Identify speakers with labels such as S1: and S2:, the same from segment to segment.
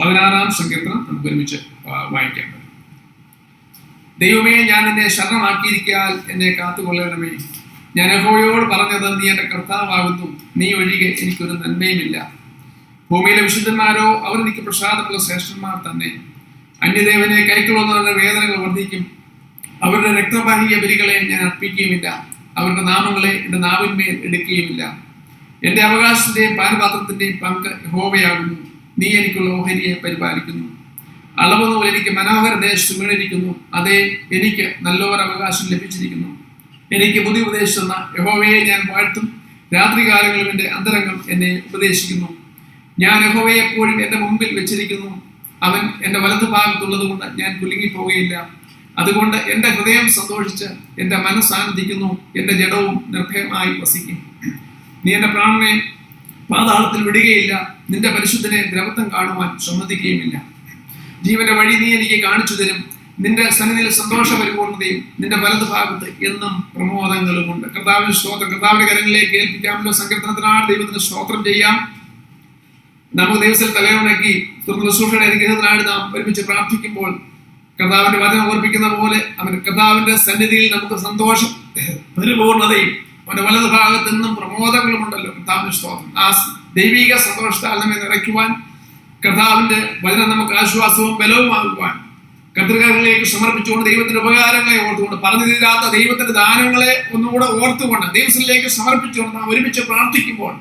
S1: 16-ാം സങ്കീർത്തനം നമുക്ക് ഒരുമിച്ച് വായിക്കാൻ പറ്റും. ദൈവമേ, ഞാൻ നിന്നെ ശരണമാക്കിയിരിക്കാൻ എന്നെ കാത്തുകൊള്ളണമേ. ഞാൻ യഹോവയോട് പറഞ്ഞത്, നീ എൻ്റെ കർത്താവാകുന്നു, നീ ഒഴികെ എനിക്കൊരു നന്മയുമില്ല. ഭൂമിയിലെ വിശുദ്ധന്മാരോ അവർ എനിക്ക് പ്രസാദമുള്ള ശ്രേഷ്ഠന്മാർ തന്നെ. അന്യദേവനെ കൈക്കൊള്ളുന്നവരുടെ വേദനകൾ വർദ്ധിക്കും. അവരുടെ രക്തവാഹിക ബലികളെ ഞാൻ അർപ്പിക്കുകയുമില്ല. അവരുടെ നാമങ്ങളെ എൻ്റെ നാവിന്മേൽ എടുക്കുകയുമില്ല. എൻ്റെ അവകാശത്തിൻ്റെയും പാനപാത്രത്തിൻ്റെയും പങ്ക് യഹോവയാകുന്നു. നീ എനിക്കുള്ള ഓഹരിയെ പരിപാലിക്കുന്നു. അളവുന്നവർ എനിക്ക് മനോഹര ദേശത്ത് വീണിരിക്കുന്നു. അതേ, എനിക്ക് നല്ലൊരു അവകാശം ലഭിച്ചിരിക്കുന്നു. എനിക്ക് ബുദ്ധി ഉപദേശിച്ചെന്ന യഹോവയെ ഞാൻ വാഴ്ത്തും. രാത്രികാലങ്ങളിൽ എൻ്റെ അന്തരംഗം എന്നെ ഉപദേശിക്കുന്നു. ഞാൻ യഹോവയെ എപ്പോഴും എൻ്റെ മുമ്പിൽ വെച്ചിരിക്കുന്നു. അവൻ എൻ്റെ വലതു ഭാഗത്തുള്ളത് കൊണ്ട് ഞാൻ കുലുങ്ങിപ്പോവുകയില്ല. അതുകൊണ്ട് എൻ്റെ ഹൃദയം സന്തോഷിച്ച് എൻ്റെ മനസ്സാനന്ദിക്കുന്നു. എൻ്റെ ജഡവും നിർഭയമായി വസിക്കും. നീ എൻ്റെ പ്രാണനെ പാതാളത്തിൽ വിടുകയില്ല. നിന്റെ പരിശുദ്ധനെ ദ്രവത്വം കാണുവാൻ സമ്മതിക്കുകയുമില്ല. ജീവന്റെ വഴി നീ എനിക്ക് കാണിച്ചു തരും. നിന്റെ സന്നിധിയിൽ സന്തോഷപരിപൂർണതയും നിന്റെ വലതു ഭാഗത്ത് എന്നും പ്രമോദങ്ങളുമുണ്ട്. കർത്താവിന് സ്തോത്രം. കർത്താവിന്റെ കരങ്ങളിലേക്ക് ഏൽപ്പിക്കാമല്ലോ. സങ്കീർത്തനത്തിനാണ് ദൈവത്തിന് സ്തോത്രം ചെയ്യാം. നമുക്ക് ദൈവത്തിൽ തലയുണക്കി ശുശ്രൂഷയുടെ അനുഗ്രഹത്തിനാണ് നാം ഒരുമിച്ച് പ്രാർത്ഥിക്കുമ്പോൾ കർത്താവിന്റെ വചനം ഓർപ്പിക്കുന്ന പോലെ അവൻ കർത്താവിന്റെ സന്നിധിയിൽ നമുക്ക് സന്തോഷം പരിപൂർണതയും അവന്റെ വലതു ഭാഗത്ത് എന്നും പ്രമോദങ്ങളുമുണ്ടല്ലോ. കർത്താവിന് സ്തോത്രം. ആ ദൈവിക സന്തോഷത്താൽ നമ്മെ നിറയ്ക്കുവാൻ, കർത്താവിന്റെ വചനം നമുക്ക് ആശ്വാസവും ബലവുമാകുവാൻ കർത്തൃകരിലേക്ക് സമർപ്പിച്ചുകൊണ്ട് ദൈവത്തിന്റെ ഉപകാരങ്ങളെ ഓർത്തുകൊണ്ട് പറഞ്ഞു തീരാത്ത ദൈവത്തിന്റെ ദാനങ്ങളെ ഒന്നുകൂടെ ഓർത്തുകൊണ്ട് ദൈവത്തിലേക്ക് സമർപ്പിച്ചുകൊണ്ട് നാം ഒരുമിച്ച് പ്രാർത്ഥിക്കുമ്പോൾ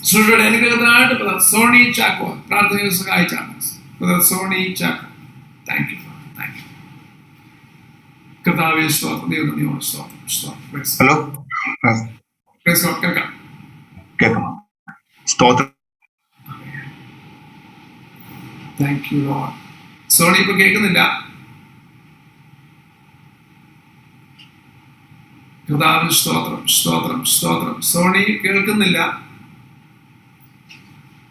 S1: ശുശ്രൂഷയുടെ അനുഗ്രഹത്തിനായിട്ട് ബ്രദർ സോണി ചാക്കോ പ്രാർത്ഥനയിൽ സഹായിച്ചാണ്. Brother Sony Chacko, thank you. കർത്താവേ സ്തോത്രം. ദൈവം സ്തോത്രം.
S2: ഹലോ,
S1: കേൾക്കാം.
S2: സ്തോത്രം.
S1: Thank you Lord. സോണി ഇപ്പൊ കേൾക്കുന്നില്ല. കർത്താവിന് സ്തോത്രം, സ്തോത്രം, സ്തോത്രം. സോണി കേൾക്കുന്നില്ല.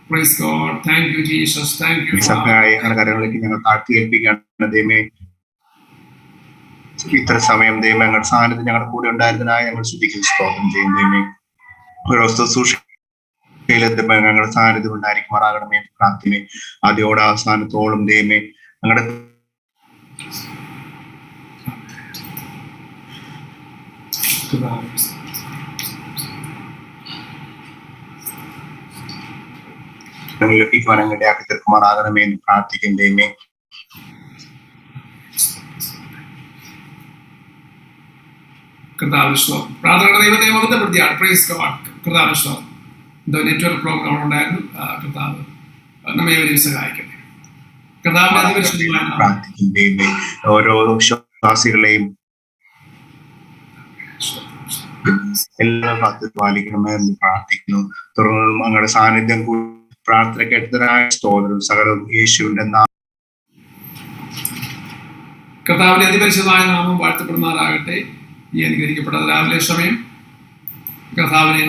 S1: Praise God. Thank you Jesus. Thank you.
S2: കരങ്ങളിലേക്ക് ഞങ്ങൾ താഴ്ത്തി ഏൽപ്പിക്കുകയാണ്. ദൈവമേ, ഇത്ര സമയം ദൈവം ഞങ്ങളുടെ സാന്നിധ്യം ഞങ്ങളുടെ കൂടെ ഉണ്ടായിരുന്നതിനായി ഞങ്ങൾ ശ്രദ്ധിക്കും. സ്തോത്രം ചെയ്യും. ദൈവമേ, ഓരോ ഞങ്ങളുടെ സാന്നിധ്യം ഉണ്ടായിരിക്കുമാറാകണമേ. പ്രാർത്ഥനയെ ആദ്യോടെ അവസാനത്തോളം ദൈവമേ ഞങ്ങളുടെ ലഭിക്കുവാൻ ഞങ്ങളുടെ ആക്കി തീർക്കുമാറാകണമേ എന്ന് പ്രാർത്ഥിക്കും. ദൈവമേ,
S1: പ്രാർത്ഥനയുടെ ദൈവത്തെ മഹത്വപ്പെടുത്തിയാണ്. Praise God. കർത്താവിന് സ്തോത്രം. എന്തോ നെറ്റ്വർക്ക് പ്രോഗ്രാം ഉണ്ടായിരുന്നു. കർത്താവ് നമ്മെ ഒരു സഹായിക്കട്ടെ. കർത്താവിന്റെ
S2: ഓരോ വിശ്വാസികളെയും എല്ലാം പാലിക്കണമെന്ന് പ്രാർത്ഥിക്കുന്നു. തുടർന്ന് അങ്ങയുടെ സാന്നിധ്യം പ്രാർത്ഥന കേട്ടതിനായ സ്തോത്രം. സകലവും യേശുവിന്റെ
S1: കർത്താവിന്റെ അതിപരിശുദ്ധമായ നാമം വാഴ്ത്തപ്പെടുമാറാകട്ടെ. ഈ അനുഗ്രഹിക്കപ്പെട്ട രാവിലെ സമയം കർത്താവിനെ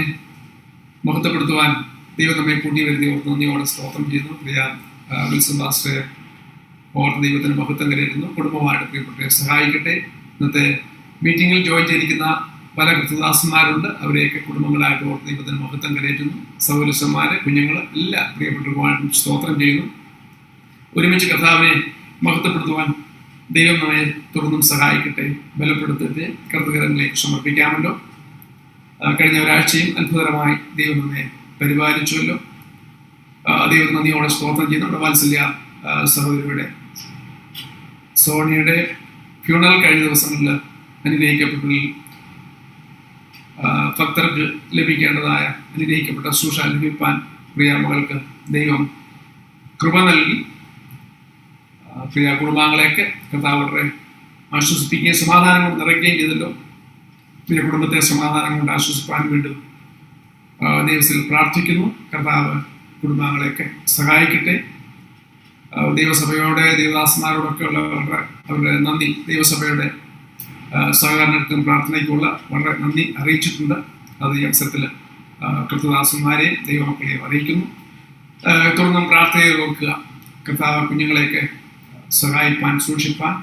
S1: മഹത്വപ്പെടുത്തുവാൻ ദൈവം നമ്മെ കൂട്ടി വരുത്തി ഓർത്ത് നന്ദിയോടെ സ്തോത്രം ചെയ്യുന്നു. പ്രിയ വിൽസൺ പാസ്റ്റർ ഓർത്ത് ദൈവത്തിന് മഹത്വം കരയുന്നു. കുടുംബമായിട്ട് പ്രിയപ്പെട്ടവരെ സഹായിക്കട്ടെ. ഇന്നത്തെ മീറ്റിങ്ങിൽ ജോയിൻ ചെയ്തിരിക്കുന്ന പല കൃത്യദാസന്മാരുണ്ട്. അവരെയൊക്കെ കുടുംബങ്ങളായിട്ട് ഓർത്ത് ദൈവത്തിന് മഹത്വം കരയറ്റുന്നു. സൗരസന്മാരെ, കുഞ്ഞുങ്ങൾ എല്ലാം പ്രിയപ്പെട്ടവരുമായിട്ടും സ്തോത്രം ചെയ്യുന്നു. ഒരുമിച്ച് കർത്താവിനെ മഹത്വപ്പെടുത്തുവാൻ ദൈവം നമ്മെ തുടർന്നും സഹായിക്കട്ടെ, ബലപ്പെടുത്തട്ടെ. കർത്തകരങ്ങളിലേക്ക് സമർപ്പിക്കാമല്ലോ. കഴിഞ്ഞ ഒരാഴ്ചയും അത്ഭുതകരമായി ദൈവം നമ്മെ പരിപാലിച്ചുവല്ലോ. ദൈവം നന്ദിയോടെ സ്തോത്രം ചെയ്യുന്നു. നമ്മുടെ വാത്സല്യ സഹോദരിയുടെ സോണിയുടെ ഫ്യൂണറൽ കഴിഞ്ഞ ദിവസങ്ങളിൽ അനുഗ്രഹിക്കപ്പെട്ടതിൽ ഭക്തർക്ക് ലഭിക്കേണ്ടതായ അനുഗ്രഹിക്കപ്പെട്ട ശുശ്രൂഷ ലഭിപ്പാൻ പ്രിയ മകൾക്ക് ദൈവം കൃപ നൽകി. പ്രിയ കുടുംബാംഗങ്ങളെയൊക്കെ കർത്താവ് വളരെ ആശ്വസിപ്പിക്കുകയും സമാധാനം കൊണ്ട് നിറയ്ക്കുകയും ചെയ്തല്ലോ. പ്രിയ കുടുംബത്തെ സമാധാനം കൊണ്ട് ആശ്വസിപ്പാൻ വീണ്ടും ദൈവത്തിൽ പ്രാർത്ഥിക്കുന്നു. കർത്താവ് കുടുംബാംഗങ്ങളെയൊക്കെ സഹായിക്കട്ടെ. ദൈവസഭയോടെ ദേവദാസന്മാരോടൊക്കെ ഉള്ള അവരുടെ നന്ദി, ദൈവസഭയുടെ സഹകരണത്തിനും പ്രാർത്ഥനയ്ക്കുള്ള വളരെ നന്ദി അറിയിച്ചിട്ടുണ്ട്. അത് ഈ അവസരത്തിൽ കൃത്യദാസന്മാരെയും ദൈവമക്കളെയും അറിയിക്കുന്നു. തുടർന്നും പ്രാർത്ഥനയെ നോക്കുക. കർത്താവ് കുഞ്ഞുങ്ങളെയൊക്കെ സഹായിപ്പാൻ, സൂക്ഷിപ്പാൻ,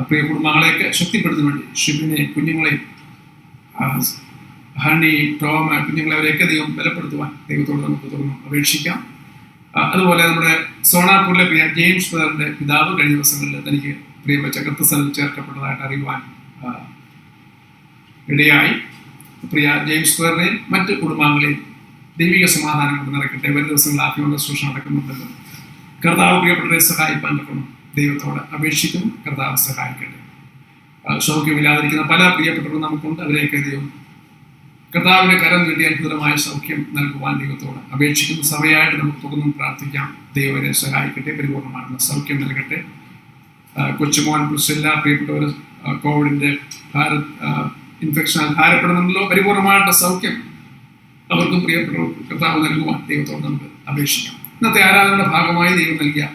S1: പ്രിയ കുടുംബങ്ങളെയൊക്കെ ശക്തിപ്പെടുത്തുന്ന വേണ്ടി ഷിബിനെ, കുഞ്ഞുങ്ങളെയും ഹണി, ടോം കുഞ്ഞുങ്ങളെ അവരെയൊക്കെ ദൈവം ബലപ്പെടുത്തുവാൻ ദൈവത്തോട് നമുക്ക് തുറന്ന് അപേക്ഷിക്കാം. അതുപോലെ നമ്മുടെ സോണാപൂരിലെ പ്രിയ ജെയിംസ് ബ്രദറിന്റെ പിതാവ് കഴിഞ്ഞ ദിവസങ്ങളിൽ തനിക്ക് പ്രിയപ്പെട്ട കർത്തസനിൽ ചേർക്കപ്പെട്ടതായിട്ട് അറിയുവാൻ ഇടയായി. പ്രിയ ജെയിംസ് ബ്രദറിനെയും മറ്റ് കുടുംബാംഗങ്ങളെയും ദൈവിക സമാധാനം കൊണ്ട് നിറയ്ക്കട്ടെ. വരും ദിവസങ്ങളിൽ ആത്മീയ ശുശ്രൂഷ നടക്കുന്നുണ്ടല്ലോ. കർത്താവ് പ്രിയപ്പെട്ടവരെ സഹായിപ്പാൻ തക്കണം ദൈവത്തോട് അപേക്ഷിക്കുന്നു. കർത്താവ് സഹായിക്കട്ടെ. സൗഖ്യമില്ലാതിരിക്കുന്ന പല പ്രിയപ്പെട്ടവരും നമുക്കുണ്ട്. അവരെയൊക്കെ ദൈവം കർത്താവിന്റെ കരം നീട്ടി അത്ഭുതമായ സൗഖ്യം നൽകുവാൻ ദൈവത്തോട് അപേക്ഷിക്കുന്നു. സഭയായിട്ട് നമുക്ക് തുടർന്നും പ്രാർത്ഥിക്കാം. ദൈവരെ സഹായിക്കട്ടെ, പരിപൂർണമാകുന്ന സൗഖ്യം നൽകട്ടെ. കൊച്ചുമോൻ പ്രിസില്ല പ്രിയപ്പെട്ടവർ കോവിഡിന്റെ ഇൻഫെക്ഷൻ ഭാരപ്പെടുന്നുണ്ടല്ലോ. പരിപൂർണമായിട്ടുള്ള സൗഖ്യം അവർക്കും പ്രിയപ്പെട്ടവർക്കും കർത്താവ് നൽകുവാൻ ദൈവത്തോട് നമുക്ക് അപേക്ഷിക്കാം. ഇന്നത്തെ ആരാധനയുടെ ഭാഗമായി ദൈവം നൽകിയ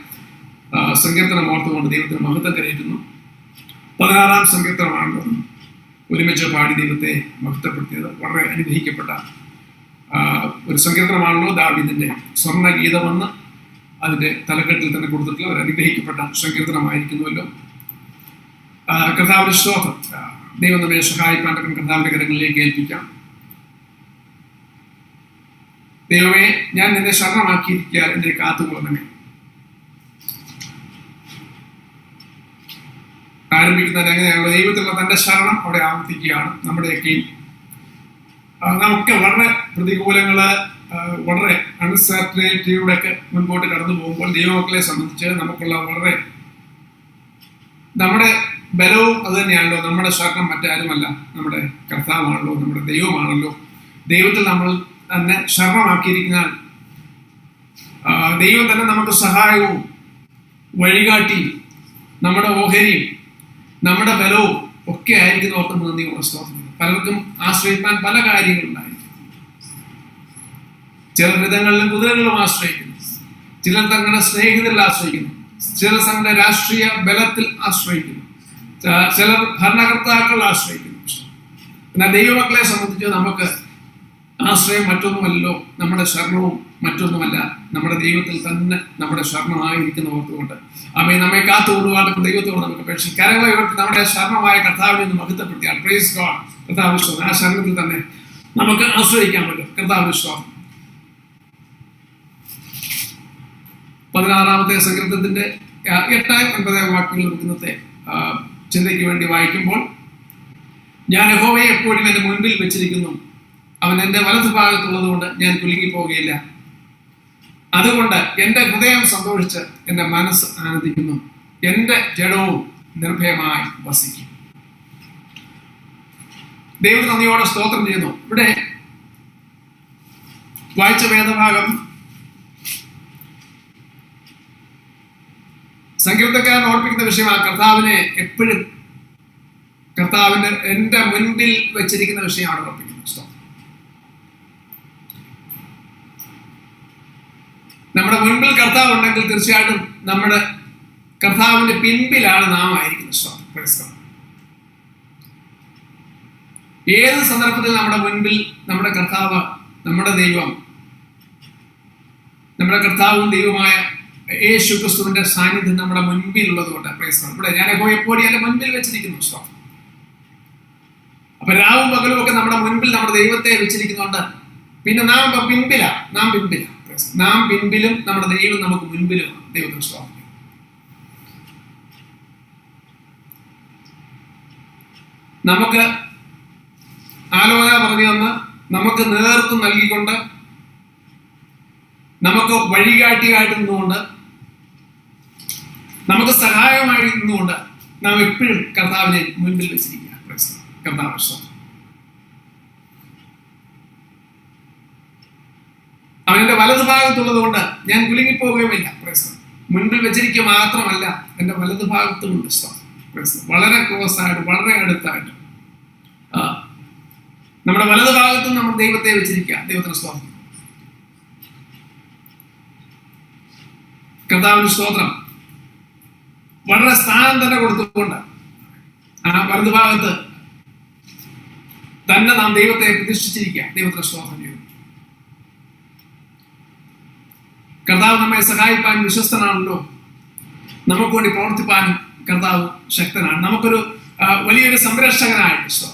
S1: സങ്കീർത്തനം ഓർത്തുകൊണ്ട് ദൈവത്തിന് മഹത്വം കരയറ്റുന്നു. 16-ാം സങ്കീർത്തനമാണല്ലോ ഒരുമിച്ച് പാടി ദൈവത്തെ മഹത്വപ്പെടുത്തിയത്. വളരെ അനുഗ്രഹിക്കപ്പെട്ട ഒരു സങ്കീർത്തനമാണല്ലോ. ദാവീദിന്റെ സ്വർണ്ണഗീതമെന്ന് അതിന്റെ തലക്കെട്ടിൽ തന്നെ കൊടുത്തിട്ടുള്ള ഒരു അനുഗ്രഹിക്കപ്പെട്ട സങ്കീർത്തനമായിരിക്കുന്നുവല്ലോ. കർത്താവിന്റെ സ്തോത്രം. ദൈവം നമ്മെ സഹായിപ്പാൻ കർത്താവിന്റെ കരങ്ങളിലേക്ക് ഏൽപ്പിക്കാം. ദൈവമേ, ഞാൻ നിന്നെ ശരണമാക്കിയിരിക്കാൻ എന്നെ കാത്തുകൊള്ളണമേ. ആരംഭിക്കുന്നത് എങ്ങനെയാണല്ലോ, ദൈവത്തിലുള്ള തന്റെ ശരണം അവിടെ ആവർത്തിക്കുകയാണ്. നമ്മുടെയൊക്കെയും നമുക്ക് വളരെ പ്രതികൂലങ്ങള്, വളരെ അൺസർട്ടനിറ്റിയുടെ മുൻപോട്ട് കടന്നു പോകുമ്പോൾ ദൈവമക്കളെ സംബന്ധിച്ച് നമുക്കുള്ള വളരെ നമ്മുടെ ബലവും അത് തന്നെയാണല്ലോ. നമ്മുടെ ശരണം മറ്റാരുമല്ല, നമ്മുടെ കർത്താവാണല്ലോ, നമ്മുടെ ദൈവമാണല്ലോ. ദൈവത്തിൽ നമ്മൾ തന്നെ ശരണമാക്കിയിരിക്കുന്ന ദൈവം തന്നെ നമുക്ക് സഹായവും വഴികാട്ടിയും നമ്മുടെ ഓഹരിയും നമ്മുടെ ബലവും ഒക്കെ ആയിരിക്കും. ഓർക്കുന്ന നന്ദി സ്തോത്രം. പലർക്കും ആശ്രയിക്കാൻ പല കാര്യങ്ങളുണ്ടായിരിക്കും. ചിലർ രഥങ്ങളിലും കുതിരകളിലും ആശ്രയിക്കുന്നു, ചിലർ തങ്ങളുടെ സ്നേഹിതരിൽ ആശ്രയിക്കുന്നു, ചിലർ തങ്ങളുടെ രാഷ്ട്രീയ ബലത്തിൽ ആശ്രയിക്കുന്നു, ചിലർ ഭരണകർത്താക്കൾ ആശ്രയിക്കുന്നു. എന്നാൽ ദൈവമക്കളെ സംബന്ധിച്ച് നമുക്ക് ആശ്രയം മറ്റൊന്നുമല്ലോ, നമ്മുടെ ശരണവും മറ്റൊന്നുമല്ല, നമ്മുടെ ദൈവത്തിൽ തന്നെ നമ്മുടെ ശരണമായിരിക്കുന്ന ഓർത്തുകൊണ്ട് അവയെ നമ്മെ കാത്തുകൊള്ളുവാൻ ദൈവത്തോട് നമുക്ക് അപേക്ഷിക്കാം. കരങ്ങളെ ഉയർത്തി നമ്മുടെ ശരണമായ കർത്താവിനെ ഒന്ന് മഹത്വപ്പെടുത്തിയാൽ പ്രൈസ് ഗോഡ്. കർത്താവ് വിശ്വാസം, ആ ശരണത്തിൽ തന്നെ നമുക്ക് ആശ്രയിക്കാൻ പറ്റും. കർത്താവ് വിശ്വാസം. 16-ാമത്തെ സങ്കീർത്തനത്തിന്റെ 8-9 വാക്യങ്ങൾ ഇന്നത്തെ ചിന്തയ്ക്ക് വേണ്ടി വായിക്കുമ്പോൾ, ഞാൻ യഹോവയെ എപ്പോഴും എന്റെ മുൻപിൽ വെച്ചിരിക്കുന്നു, അവൻ എന്റെ വലതു ഭാഗത്തുള്ളത് കൊണ്ട് ഞാൻ കുലുങ്ങിപ്പോവുകയില്ല. അതുകൊണ്ട് എന്റെ ഹൃദയം സന്തോഷിച്ച് എന്റെ മനസ്സ് ആനന്ദിക്കുന്നു, എന്റെ ജഡവും നിർഭയമായി വസിക്കും. ദൈവം നന്ദിയോടെ സ്തോത്രം ചെയ്യുന്നു. ഇവിടെ വായിച്ച വേദഭാഗം സങ്കീർത്തനക്കാരൻ ഓർപ്പിക്കുന്ന വിഷയമാണ്. കർത്താവിനെ എപ്പോഴും കർത്താവിന്റെ എന്റെ മുൻപിൽ വെച്ചിരിക്കുന്ന വിഷയമാണ് ഓർപ്പിക്കുന്നത്. നമ്മുടെ മുൻപിൽ കർത്താവ് ഉണ്ടെങ്കിൽ തീർച്ചയായിട്ടും നമ്മുടെ കർത്താവിന്റെ പിൻപിലാണ് നാം ആയിരിക്കുന്നത്. ഏത് സന്ദർഭത്തിൽ നമ്മുടെ മുൻപിൽ നമ്മുടെ കർത്താവ്, നമ്മുടെ ദൈവം, നമ്മുടെ കർത്താവും ദൈവമായ യേശു ക്രിസ്തുവിന്റെ സാന്നിധ്യം നമ്മുടെ മുൻപിൽ ഉള്ളതുകൊണ്ട് ഇവിടെ ഞാൻ എപ്പോഴും എന്റെ മുൻപിൽ വെച്ചിരിക്കുന്നു. അപ്പൊ രാവും പകലും ഒക്കെ നമ്മുടെ മുൻപിൽ നമ്മുടെ ദൈവത്തെ വെച്ചിരിക്കുന്നുണ്ട്. പിന്നെ നാം പിൻപില നാം പിൻപിലും നമ്മുടെ ദൈവം നമുക്ക് മുൻപിലുമാണ്. ദൈവത്തിന് സ്തോത്രം. നമുക്ക് ആലോചന പറഞ്ഞു തന്ന് നമുക്ക് നേതൃത്വം നൽകിക്കൊണ്ട് നമുക്ക് വഴികാട്ടിയായിട്ട് നിന്നുകൊണ്ട് നമുക്ക് സഹായമായി നിന്നുകൊണ്ട് നാം എപ്പോഴും കർത്താവിനെ മുൻപിൽ വെച്ചിരിക്കുക. കർത്താവ് അവന്റെ വലതു ഭാഗത്തുള്ളത് കൊണ്ട് ഞാൻ കുലുങ്ങിപ്പോവുകയുമില്ല. മുൻപിൽ വെച്ചിരിക്കുക മാത്രമല്ല, എന്റെ വലതു ഭാഗത്തുമുണ്ട്. വളരെ ക്ലോസ് ആയിട്ട്, വളരെ അടുത്തായിട്ട് നമ്മുടെ വലതു ഭാഗത്തും നമ്മൾ ദൈവത്തെ വെച്ചിരിക്കുക. ദൈവത്തിന് സ്തോത്രം. കർത്താവിന് സ്തോത്രം. വളരെ സ്ഥാനം തന്നെ കൊടുത്തുകൊണ്ട് ആ വലതു ഭാഗത്ത് തന്നെ നാം ദൈവത്തെ പ്രതിഷ്ഠിച്ചിരിക്കുക. ദൈവത്തിന് സ്തോത്രം ചെയ്തു. കർത്താവ് നമ്മെ സഹായിപ്പാൻ വിശ്വസ്തനാണല്ലോ. നമുക്ക് വേണ്ടി പ്രവർത്തിപ്പാനും കർത്താവ് ശക്തനാണ്. നമുക്കൊരു വലിയൊരു സംരക്ഷകനായിട്ട്,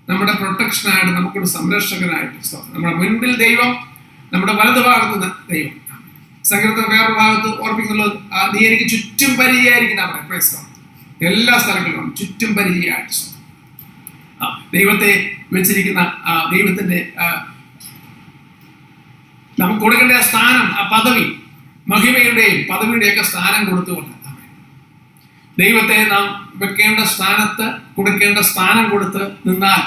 S1: നമ്മുടെ പ്രൊട്ടക്ഷനായിട്ട്, നമുക്കൊരു സംരക്ഷകനായിട്ട്, നമ്മുടെ മുൻപിൽ ദൈവം, നമ്മുടെ വലതു ഭാഗത്ത് ദൈവം. സങ്കീർത്തനം വേറൊരു ഭാഗത്ത് ഓർപ്പിക്കുന്നുള്ളത്, നീ എനിക്ക് ചുറ്റും പരിചയായിരിക്കുന്ന എല്ലാ സ്ഥലങ്ങളിലും ചുറ്റും പരിചയമായിട്ട് ദൈവത്തെ വെച്ചിരിക്കുന്ന ദൈവത്തിന്റെ നമുക്ക് കൊടുക്കേണ്ട സ്ഥാനം, ആ പദവി, മഹിമയുടെയും പദവിയുടെയൊക്കെ സ്ഥാനം കൊടുത്തുകൊണ്ട് ദൈവത്തെ നാം വെക്കേണ്ട സ്ഥാനത്ത് കൊടുക്കേണ്ട സ്ഥാനം കൊടുത്ത് നിന്നാൽ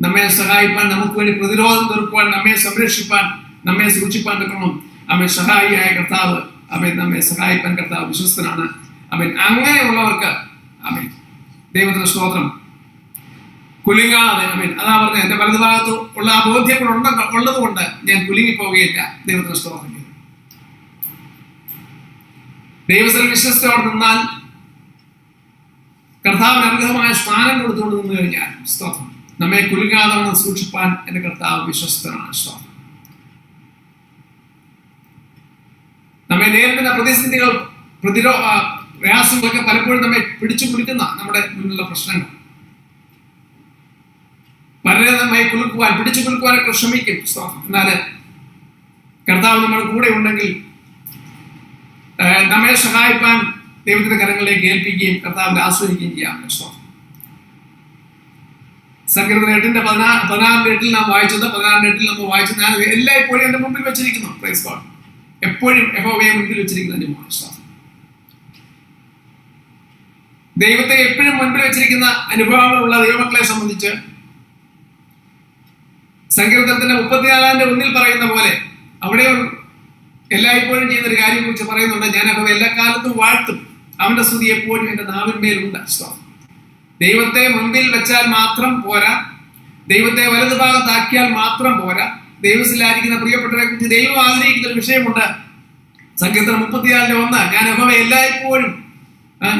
S1: നമ്മെ സഹായിപ്പാൻ, നമുക്ക് വേണ്ടി പ്രതിരോധം തീർക്കുവാൻ, നമ്മെ സംരക്ഷിപ്പാൻ, നമ്മെ സൂക്ഷിപ്പാൻ നിൽക്കണം. അവൻ സഹായിയായ കർത്താവ്, അവൻ നമ്മെ സഹായിപ്പാൻ കർത്താവ് വിശ്വസ്തനാണ്. അവൻ അങ്ങനെയുള്ളവർക്ക് അവൻ ദൈവത്തിന്റെ സ്തോത്രം കുലുങ്ങാതെ അവൻ അതാ പറഞ്ഞ എന്റെ വലതുഭാഗത്ത് ഉള്ള ആ ബോധ്യങ്ങൾ ഉള്ളത് കൊണ്ട് ഞാൻ കുലുങ്ങിപ്പോവുകയില്ല. ദൈവത്തിന്റെ സ്തോത്രം. ദൈവത്തിൽ വിശ്വസ്തയോടെ നിന്നാൽ, കർത്താവിന് അർഹമായ സ്ഥാനം കൊടുത്തുകൊണ്ട് നിന്ന് കഴിഞ്ഞാൽ സ്തോത്രം നമ്മെ കുലുങ്ങാതെ സൂക്ഷിപ്പാൻ എന്റെ കർത്താവ് വിശ്വസ്തനാണ്. സ്തോത്രം. നമ്മെ നേരിടുന്ന പ്രതിസന്ധികൾ, പ്രയാസങ്ങളൊക്കെ പലപ്പോഴും നമ്മെ പിടിച്ചു കുലുക്കുന്ന നമ്മുടെ മുന്നിലുള്ള പ്രശ്നങ്ങൾ, പലരെ നമ്മെ പിടിച്ചു കുലുക്കുവാനൊക്കെ ശ്രമിക്കും. എന്നാല് കർത്താവ് നമ്മുടെ കൂടെ ഉണ്ടെങ്കിൽ നമ്മെ സഹായിപ്പാൻ ദൈവത്തിന്റെ കരങ്ങളിലേക്ക് ഏൽപ്പിക്കുകയും കർത്താവിനെ ആശ്രയിക്കുകയും ചെയ്യാം. സങ്കീർത്തനം 8:14 നാം വായിച്ചത്, 14 നമ്മൾ വായിച്ചത്, ഞാൻ എല്ലായ്പ്പോഴും എന്റെ മുമ്പിൽ വെച്ചിരിക്കുന്നു. Praise God. എപ്പോഴും യഹോവയെ മുൻപിൽ വെച്ചിരിക്കുന്ന ദൈവത്തെ എപ്പോഴും മുൻപിൽ വെച്ചിരിക്കുന്ന അനുഭവങ്ങളുള്ള ദൈവമക്കളെ സംബന്ധിച്ച് സങ്കീർത്തനത്തിന്റെ 34:1 പറയുന്ന പോലെ അവിടെ എല്ലായ്പ്പോഴും ചെയ്യുന്നൊരു കാര്യം കുറിച്ച് പറയുന്നുണ്ട്, ഞാൻ യഹോവയെ എല്ലാ കാലത്തും വാഴ്ത്തും, അവന്റെ സ്തുതി എപ്പോഴും എന്റെ നാവിന്മേലുണ്ട്. ദൈവത്തെ മുൻപിൽ വെച്ചാൽ മാത്രം പോരാ, ദൈവത്തെ വലതുഭാഗത്താക്കിയാൽ മാത്രം പോരാ. ദൈവത്തിലായിരിക്കുന്ന പ്രിയപ്പെട്ടവരെ കുറിച്ച് ദൈവം ആഗ്രഹിക്കുന്ന ഒരു വിഷയമുണ്ട്. സങ്കീർത്തനം 34:1, ഞാൻ യഹോവയെ എല്ലായ്പ്പോഴും,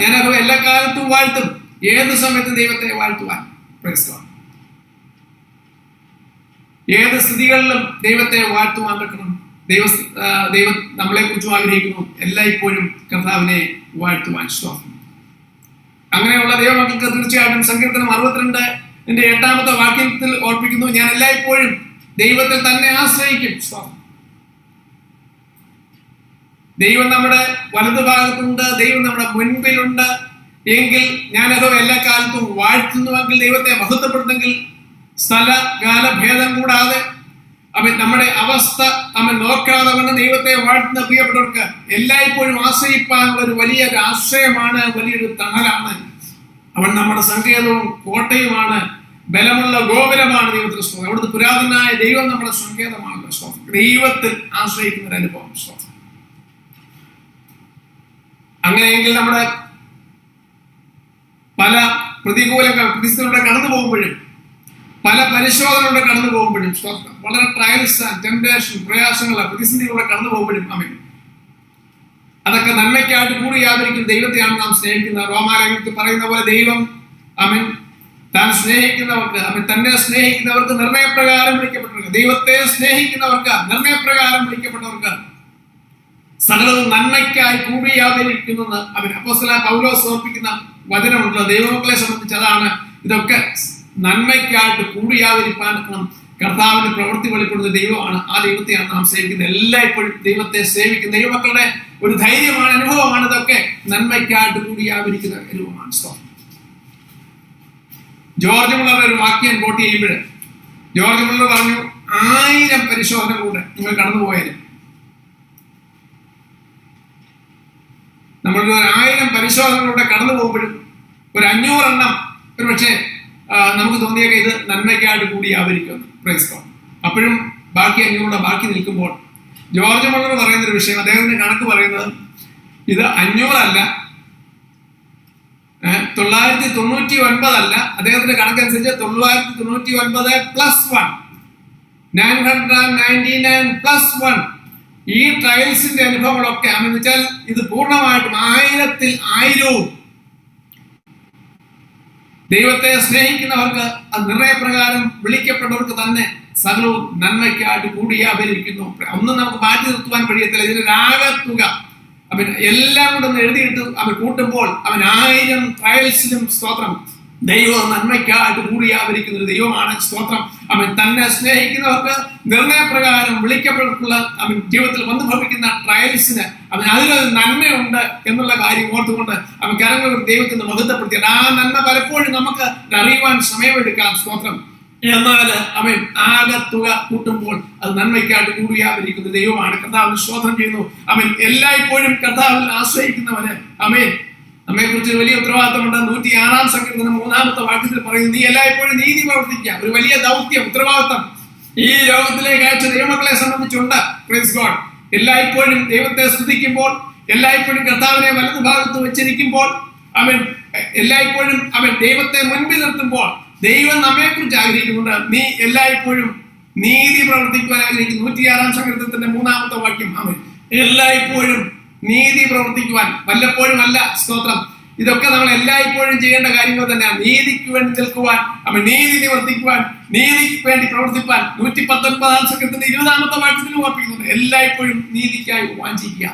S1: ഞാൻ യഹോവയെ എല്ലാ കാലത്തും വാഴ്ത്തും. ഏത് സമയത്തും ദൈവത്തെ വാഴ്ത്തുവാൻ. Praise God. ഏത് സ്ഥിതികളിലും ദൈവത്തെ വാഴ്ത്തുവാൻ വെക്കണം. ദൈവം നമ്മളെ കുറിച്ചും ആഗ്രഹിക്കുന്നു എല്ലായ്പ്പോഴും കർത്താവിനെ വാഴ്ത്തുവാൻ. സ്തോത്രം. അങ്ങനെയുള്ള ദൈവമക്കൾക്ക് തീർച്ചയായിട്ടും സങ്കീർത്തനം 62:8 വാക്യത്തിൽ ഓർപ്പിക്കുന്നു, ഞാൻ എല്ലായ്പ്പോഴും ദൈവത്തിൽ തന്നെ ആശ്രയിക്കും. സ്തോത്രം. ദൈവം നമ്മുടെ വലതുഭാഗത്തുണ്ട്, ദൈവം നമ്മുടെ മുൻപിലുണ്ട് എങ്കിൽ, ഞാനതോ എല്ലാ കാലത്തും വാഴ്ത്തുന്നുവെങ്കിൽ, ദൈവത്തെ മഹത്വപ്പെടുന്നെങ്കിൽ, സ്ഥല കാല ഭേദം കൂടാതെ അവൻ നമ്മുടെ അവസ്ഥ അവൻ നോക്കാതെ കൊണ്ട് ദൈവത്തെ വാഴ്ത്തുന്ന പ്രിയപ്പെട്ടവർക്ക് എല്ലായ്പ്പോഴും ആശ്രയിപ്പാനുള്ള ഒരു വലിയൊരു ആശ്രയമാണ്, വലിയൊരു തണലാണ്. അവൻ നമ്മുടെ സങ്കേതവും കോട്ടയുമാണ്, ബലമുള്ള ഗോപുരമാണ്. ദൈവത്തിന് സ്തോത്രം. അവിടുത്തെ പുരാതനായ ദൈവം നമ്മുടെ സങ്കേതമാണ്. സ്തോത്രം. ദൈവത്തിൽ ആശ്രയിക്കുന്ന ഒരു അനുഭവം. സ്തോത്രം. അങ്ങനെയെങ്കിൽ നമ്മുടെ പല പ്രതിസന്ധികളുടെ കടന്നു പോകുമ്പോഴും, പല പരിശോധനകളുടെ കടന്നു പോകുമ്പോഴും, വളരെ ട്രയൽസ്, ടെംപ്ടേഷൻ, പ്രയാസങ്ങളെ, പ്രതിസന്ധികളുടെ കടന്നു പോകുമ്പോഴും അതൊക്കെ നന്മയ്ക്കായിട്ട് കൂടി യാതൊരിക്കും ദൈവത്തെയാണ് നാം സ്നേഹിക്കുന്നത്. റോമാലേഖനത്തിൽ പറയുന്ന പോലെ ദൈവം താൻ സ്നേഹിക്കുന്നവർക്ക്, തന്നെ സ്നേഹിക്കുന്നവർക്ക് നിർണയപ്രകാരം വിളിക്കപ്പെട്ടവർക്ക്, ദൈവത്തെ സ്നേഹിക്കുന്നവർക്ക് നിർണയപ്രകാരം വിളിക്കപ്പെട്ടവർക്ക് സകലവും നന്മയ്ക്കായി കൂടി യാതൊരിക്കുന്നെന്ന് അപ്പോസ്തലനായ പൗലോസ് ഓർപ്പിക്കുന്ന വചനമുണ്ട്. ദൈവമക്കളെ സംബന്ധിച്ച് അതാണ്. ഇതൊക്കെ നന്മയ്ക്കായിട്ട് കൂടിയാതിരിപ്പാൻ കർത്താവിന് പ്രവൃത്തി വെളിപ്പെടുന്ന ദൈവമാണ്. ആ ദൈവത്തെയാണ് നാം സേവിക്കുന്നത്. എല്ലായ്പ്പോഴും ദൈവത്തെ സേവിക്കുന്ന ദൈവമക്കളുടെ ഒരു ധൈര്യമാണ്, അനുഭവമാണ്. ഇതൊക്കെ നന്മയ്ക്കായിട്ട് കൂടിയാതിരിക്കുന്ന അനുഭവമാണ്. ജോർജ് മുള്ളറുടെ ഒരു വാക്യം കോട്ട് ചെയ്യുമ്പോൾ ജോർജ് മുള്ളർ പറഞ്ഞു, 1000 പരിശോധനകളുടെ നിങ്ങൾ കടന്നുപോയാലും, നമ്മളൊരു 1000 പരിശോധനകളുടെ കടന്നു പോകുമ്പോഴും ഒരു 500 എണ്ണം ഒരു പക്ഷേ നമുക്ക് തോന്നിയൊക്കെ ഇത് നന്മയ്ക്കായിട്ട് കൂടി ആവരിക്കുന്നു. Praise God. അപ്പോഴും ബാക്കി 500 ബാക്കി നിൽക്കുമ്പോൾ ജോർജ് മുള്ളർ പറയുന്ന ഒരു വിഷയം, അദ്ദേഹത്തിന്റെ കണക്ക് പറയുന്നത് ഇത് 500 അല്ല, 999 അല്ല, അദ്ദേഹത്തിന്റെ കണക്കനുസരിച്ച് 999+1, 999+1. ഈ ട്രയൽസിന്റെ അനുഭവങ്ങളൊക്കെ എന്ന് വെച്ചാൽ ഇത് പൂർണ്ണമായിട്ടും 1000-ൽ 1000 ദൈവത്തെ സ്നേഹിക്കുന്നവർക്ക്, അത് നിർണയപ്രകാരം വിളിക്കപ്പെട്ടവർക്ക് തന്നെ സകലവും നന്മയ്ക്കായിട്ട് കൂടിയാവരിക്കുന്നു. ഒന്നും നമുക്ക് മാറ്റി നിർത്തുവാൻ കഴിയത്തില്ല. ഇതിന്റെ ആകത്തുക എല്ലാം കൂടെ ഒന്ന് എഴുതിയിട്ട് അവൻ കൂട്ടുമ്പോൾ അവൻ 1000 ട്രയൽസിലും സ്തോത്രം ദൈവം നന്മയ്ക്കായിട്ട് കൂടിയാവരിക്കുന്ന ഒരു ദൈവമാണ്. സ്തോത്രം. അവൻ തന്നെ സ്നേഹിക്കുന്നവർക്ക് നിർണയപ്രകാരം വിളിക്കപ്പെട്ടുള്ള അവൻ ജീവിതത്തിൽ വന്നു ഭവിക്കുന്ന ട്രയൽസിന് അവൻ അതിലൊരു നന്മയുണ്ട് എന്നുള്ള കാര്യം ഓർത്തുകൊണ്ട് അവൻ കരങ്ങൾ ദൈവത്തിന് മഹത്വപ്പെടുത്തിയത്. ആ നന്മ പലപ്പോഴും നമുക്ക് അറിയുവാൻ സമയമെടുക്കാം. സ്തോത്രം. എന്നാൽ അവൻ ആകെ തുക കൂട്ടുമ്പോൾ അത് നന്മയ്ക്കായിട്ട് കൂടിയാതിരിക്കുന്ന ദൈവമാണ്. കർത്താവിന് സ്തോത്രം ചെയ്യുന്നു. അവൻ എല്ലായ്പ്പോഴും കർത്താവിൽ ആശ്രയിക്കുന്നവന് അവൻ നമ്മെ കുറിച്ച് വലിയ ഉത്തരവാദിത്തമുണ്ട്. 106 സങ്കീർത്തനം 3-ാമത്തെ വാക്യത്തിൽ പറയുന്നു, നീ എല്ലായ്പ്പോഴും നീതി പ്രവർത്തിക്കുക. ഒരു വലിയ ദൗത്യം, ഉത്തരവാദിത്തം ഈ ലോകത്തിലേക്ക് അയച്ച ദൈവമക്കളെ സംബന്ധിച്ചുണ്ട്. Praise God. എല്ലായ്പ്പോഴും ദൈവത്തെ സ്തുതിക്കുമ്പോൾ, എല്ലായ്പ്പോഴും കർത്താവിനെ വലതുഭാഗത്ത് വെച്ചിരിക്കുമ്പോൾ, അവൻ എല്ലായ്പ്പോഴും അവൻ ദൈവത്തെ മുൻപിൽ നിർത്തുമ്പോൾ ദൈവം നമ്മെ കുറിച്ച് ആഗ്രഹിക്കുന്നുണ്ട്, നീ എല്ലായ്പ്പോഴും നീതി പ്രവർത്തിക്കുവാൻ ആഗ്രഹിക്കുന്നു. 106 സങ്കീർത്തനത്തിന്റെ 3-ാമത്തെ വാക്യം. അവൻ എല്ലായ്പ്പോഴും നീതി പ്രവർത്തിക്കുവാൻ, വല്ലപ്പോഴും അല്ല. സ്തോത്രം. ഇതൊക്കെ നമ്മൾ എല്ലായ്പ്പോഴും ചെയ്യേണ്ട കാര്യങ്ങൾ തന്നെയാണ്. നീതിക്ക് വേണ്ടി നിൽക്കുവാൻ, അവൻ നീതി നിവർത്തിക്കുവാൻ, നീതിക്ക് വേണ്ടി പ്രവർത്തിപ്പാൻ 119 സങ്കീർത്തനത്തിന്റെ 20-ാമത്തെ വാക്യത്തിൽ ഓർപ്പിക്കുന്നുണ്ട്. എല്ലായ്പ്പോഴും നീതിക്കായി വാഞ്ചിക്കുക,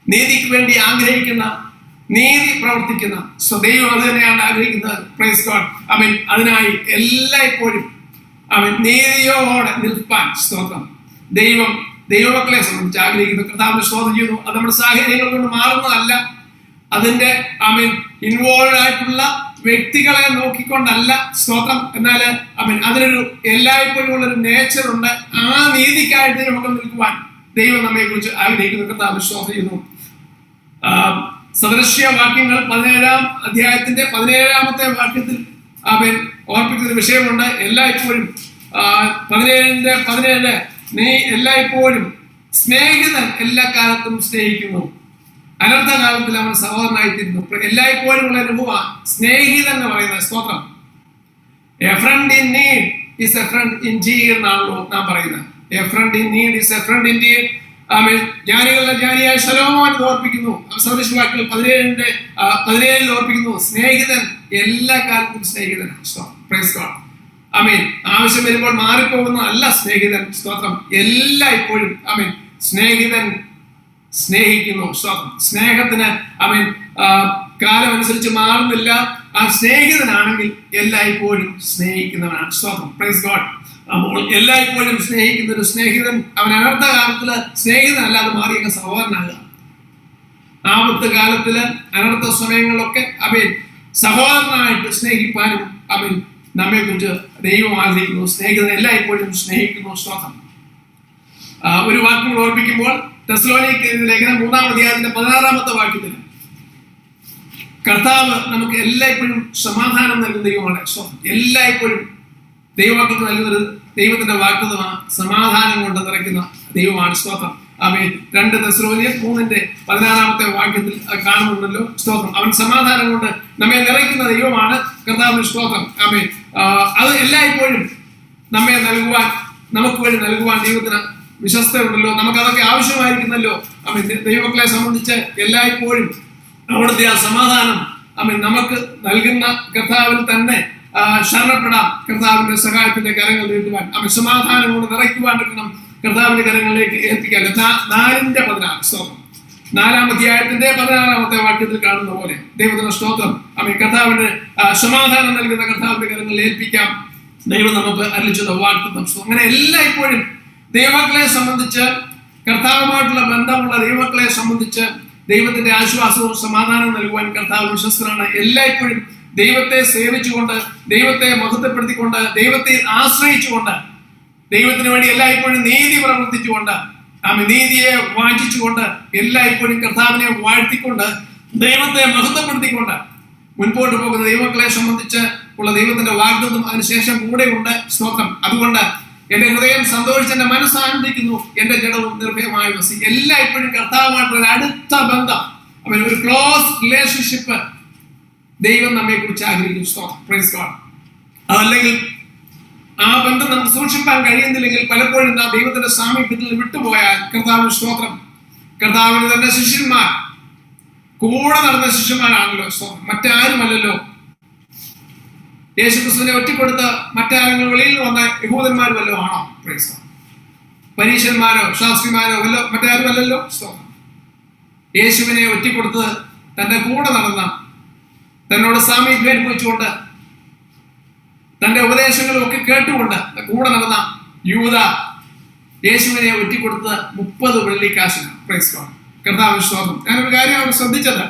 S1: നീതിക്ക് വേണ്ടി ആഗ്രഹിക്കുന്ന, നീതി പ്രവർത്തിക്കുന്ന ദൈവം അത് തന്നെയാണ് ആഗ്രഹിക്കുന്നത്. Praise God. അവൻ അതിനായി എല്ലായ്പ്പോഴും അവൻ നീതിയോടെ നിൽപ്പാൻ സ്തോത്രം ദൈവം ദൈവമക്കളെ സംബന്ധിച്ച് ആഗ്രഹിക്കുന്നു. കർത്താവിനെ സ്തോത്രം ചെയ്യുന്നു. അത് നമ്മുടെ സാഹചര്യങ്ങൾ കൊണ്ട് മാറുന്നതല്ല. അതിന്റെ അവൻ ഇൻവോൾവ് ആയിട്ടുള്ള വ്യക്തികളെ നോക്കിക്കൊണ്ടല്ല. സ്തോത്രം. എന്നാൽ അവൻ അതിനൊരു എല്ലായ്പ്പോഴും ഉള്ളൊരു നേച്ചർ ഉണ്ട്. ആ നീതിക്കായിട്ട് നമുക്ക് നിൽക്കുവാൻ ദൈവം നമ്മെ കുറിച്ച് ആഗ്രഹിക്കുന്നു. കർത്താവിനെ സ്തോത്രം ചെയ്യുന്നു. സദൃശ്യവാക്യങ്ങൾ 17-ാം അധ്യായത്തിന്റെ 17-ാമത്തെ വാക്യത്തിൽ അവൻ ഓർപ്പിക്കുന്ന ഒരു വിഷയമുണ്ട്. എല്ലായ്പ്പോഴും 17 നീ എല്ലായ്പ്പോഴും സ്നേഹിതൻ എല്ലാ കാലത്തും സ്നേഹിക്കുന്നു, അനർത്ഥ കാലത്തിൽ അവൻ സഹോദരനായിത്തീരുന്നു. എല്ലായ്പ്പോഴും ഉള്ള അനുഭവം സ്നേഹിതൻ എന്ന് പറയുന്നത്. സ്തോത്രം. A friend in need is a friend in deed എന്നാണല്ലോ നാം പറയുന്നത്. A friend in need is a friend in deed. ജ്ഞാനികളുടെ ജ്ഞാനിയായ ശലോമോൻ ഓർപ്പിക്കുന്നു. സദൃശവാക്യങ്ങൾ 17 ഓർപ്പിക്കുന്നു, സ്നേഹിതൻ എല്ലാ കാലത്തും സ്നേഹിതനാണ്. Praise God. ആമേൻ. ആവശ്യം വരുമ്പോൾ മാറിപ്പോകുന്നതല്ല സ്നേഹിതൻ. സ്തോത്രം. എല്ലായ്പ്പോഴും ആമേൻ സ്നേഹിതൻ സ്നേഹിക്കുന്നു. സ്തോത്രം. സ്നേഹത്തിന് ആമേൻ കാലം അനുസരിച്ച് മാറുന്നില്ല. ആ സ്നേഹിതനാണെങ്കിൽ എല്ലായ്പ്പോഴും സ്നേഹിക്കുന്നവനാണ്. സ്തോത്രം. Praise God. അപ്പോൾ എല്ലായ്പ്പോഴും സ്നേഹിക്കുന്ന ഒരു സ്നേഹിതൻ അവൻ അനർത്ഥ കാലത്തില് സ്നേഹിതനല്ലാതെ മാറിയ സഹോദരനാകുക. ആപത്ത് കാലത്തില് അനർത്ഥ സമയങ്ങളിലൊക്കെ അവൻ സഹോദരനായിട്ട് സ്നേഹിപ്പാനും അവൻ നമ്മെ കുറിച്ച് ദൈവം ആഗ്രഹിക്കുന്നു. സ്നേഹിതൻ എല്ലായ്പ്പോഴും സ്നേഹിക്കുന്നു. സ്തോത്രം. ഒരു വാക്യം ഓർപ്പിക്കുമ്പോൾ തെസ്സലോനിക്ക ലേഖനം 3-ാം അധ്യായത്തിന്റെ 16-ാമത്തെ വാക്യത്തിൽ കർത്താവ് നമുക്ക് എല്ലായ്പ്പോഴും സമാധാനം നൽകുന്ന ദൈവമാണ്. എല്ലായ്പ്പോഴും ദൈവമക്കൾക്ക് നൽകുന്നത് ദൈവത്തിന്റെ വാഗ്ദത്തമാണ്. സമാധാനം കൊണ്ട് നിറയ്ക്കുന്ന ദൈവമാണ്. സ്തോത്രം. ആമേൻ. 2 തെസ്സലോനിക്കർ 3-ന്റെ 16-ാമത്തെ വാക്യത്തിൽ കാണുന്നുണ്ടല്ലോ. സ്തോത്രം. അവൻ സമാധാനം കൊണ്ട് നമ്മെ നിറയ്ക്കുന്ന ദൈവമാണ്. കർത്താവിന് സ്തോത്രം. ആമേൻ. അത് എല്ലായ്പ്പോഴും നമ്മെ നൽകുവാൻ, നമുക്ക് വേണ്ടി നൽകുവാൻ ദൈവത്തിന് വിശ്വസ്തയുണ്ടല്ലോ. നമുക്ക് അതൊക്കെ ആവശ്യമായിരിക്കുന്നല്ലോ. ആമേൻ. ദൈവമക്കളെ സംബന്ധിച്ച് എല്ലായ്പ്പോഴും അവിടുത്തെ ആ സമാധാനം ആമേൻ നമുക്ക് നൽകുന്ന കർത്താവിൽ തന്നെ ശരണപ്പെടാം. കർത്താവിന്റെ സഹായത്തിന്റെ കരങ്ങൾ നീട്ടുവാൻ, അവൻ സമാധാനം കൊണ്ട് നിറയ്ക്കുവാൻ എടുക്കണം. കർത്താവിന്റെ കരങ്ങളിലേക്ക് ഏൽപ്പിക്കാൻ. 4-ന്റെ 16 4-ാം അധ്യായത്തിന്റെ 16-ാമത്തെ വാക്യത്തിൽ കാണുന്ന പോലെ ദൈവത്തിന്റെ സ്തോത്രം. അവൻ കർത്താവിന് സമാധാനം നൽകുന്ന കർത്താവിന്റെ കരങ്ങളിൽ ഏൽപ്പിക്കാം. ദൈവം നമുക്ക് അരുളിച്ചത് വാഗ്ദത്തം. അങ്ങനെ എല്ലായ്പ്പോഴും ദൈവമക്കളെ സംബന്ധിച്ച്, കർത്താവുമായിട്ടുള്ള ബന്ധമുള്ള ദൈവമക്കളെ സംബന്ധിച്ച് ദൈവത്തിന്റെ ആശ്വാസവും സമാധാനവും നൽകുവാൻ കർത്താവ് വിശ്വസ്തനാണ്. എല്ലായ്പ്പോഴും ദൈവത്തെ സേവിച്ചുകൊണ്ട്, ദൈവത്തെ മഹത്വപ്പെടുത്തിക്കൊണ്ട്, ദൈവത്തെ ആശ്രയിച്ചുകൊണ്ട്, ദൈവത്തിന് വേണ്ടി എല്ലായ്പ്പോഴും നീതി പ്രവർത്തിച്ചുകൊണ്ട്, നീതിയെ വാഞ്ചിച്ചുകൊണ്ട്, എല്ലായ്പ്പോഴും കർത്താവിനെ വാഴ്ത്തിക്കൊണ്ട്, ദൈവത്തെ മഹത്വപ്പെടുത്തിക്കൊണ്ട് മുൻപോട്ട് പോകുന്ന ദൈവമക്കളെ സംബന്ധിച്ച് ഉള്ള ദൈവത്തിന്റെ വാഗ്ദത്തം അതിനുശേഷം കൂടെയുണ്ട്. സ്തോത്രം. അതുകൊണ്ട് എന്റെ ഹൃദയം സന്തോഷിച്ച് എന്റെ മനസ്സാനന്ദിക്കുന്നു, എന്റെ ജഡവും നിർഭയമായി വസി. എല്ലായ്പ്പോഴും കർത്താവുമായിട്ടുള്ള അടുത്ത ബന്ധം, അവൻ ഒരു ക്ലോസ് റിലേഷൻഷിപ്പ് ദൈവം നമ്മെ കുറിച്ച് ആഗ്രഹിക്കുന്നു. Praise God. അതല്ലെങ്കിൽ ആ ബന്ധം നമുക്ക് സൂക്ഷിക്കാൻ കഴിയുന്നില്ലെങ്കിൽ പലപ്പോഴും നാം ദൈവത്തിന്റെ സാമീപ്യത്തിൽ വിട്ടുപോയാൽ, കർത്താവിന് സ്തോത്രം, കർത്താവിന് തന്നെ ശിഷ്യന്മാർ കൂടെ നടന്ന ശിഷ്യന്മാരാണല്ലോ. മറ്റാരുമല്ലല്ലോ. യേശുക്രിസ്തുവിനെ ഒറ്റക്കൊടുത്ത് മറ്റാരെങ്കിലും വെളിയിൽ വന്ന യഹൂദന്മാർ വല്ലതും ആണോ? Praise God. പരീശന്മാരോ ശാസ്ത്രിമാരോ വല്ലോ മറ്റാരുമല്ലല്ലോ. സ്തോത്രം. യേശുവിനെ ഒറ്റക്കൊടുത്ത് തന്റെ കൂടെ നടന്ന, തന്നോട് സാമീപ്യം അനുഭവിച്ചുകൊണ്ട് തന്റെ ഉപദേശങ്ങളും ഒക്കെ കേട്ടുകൊണ്ട് കൂടെ നടന്ന യൂദ യേശുവിനെ ഒറ്റിക്കൊടുത്തത് 30 വെള്ളിക്കാശിനാണ്. Praise God. കർത്താവിന് സ്തോത്രം. ഞാനൊരു കാര്യം അവിടെ ശ്രദ്ധിച്ചത്,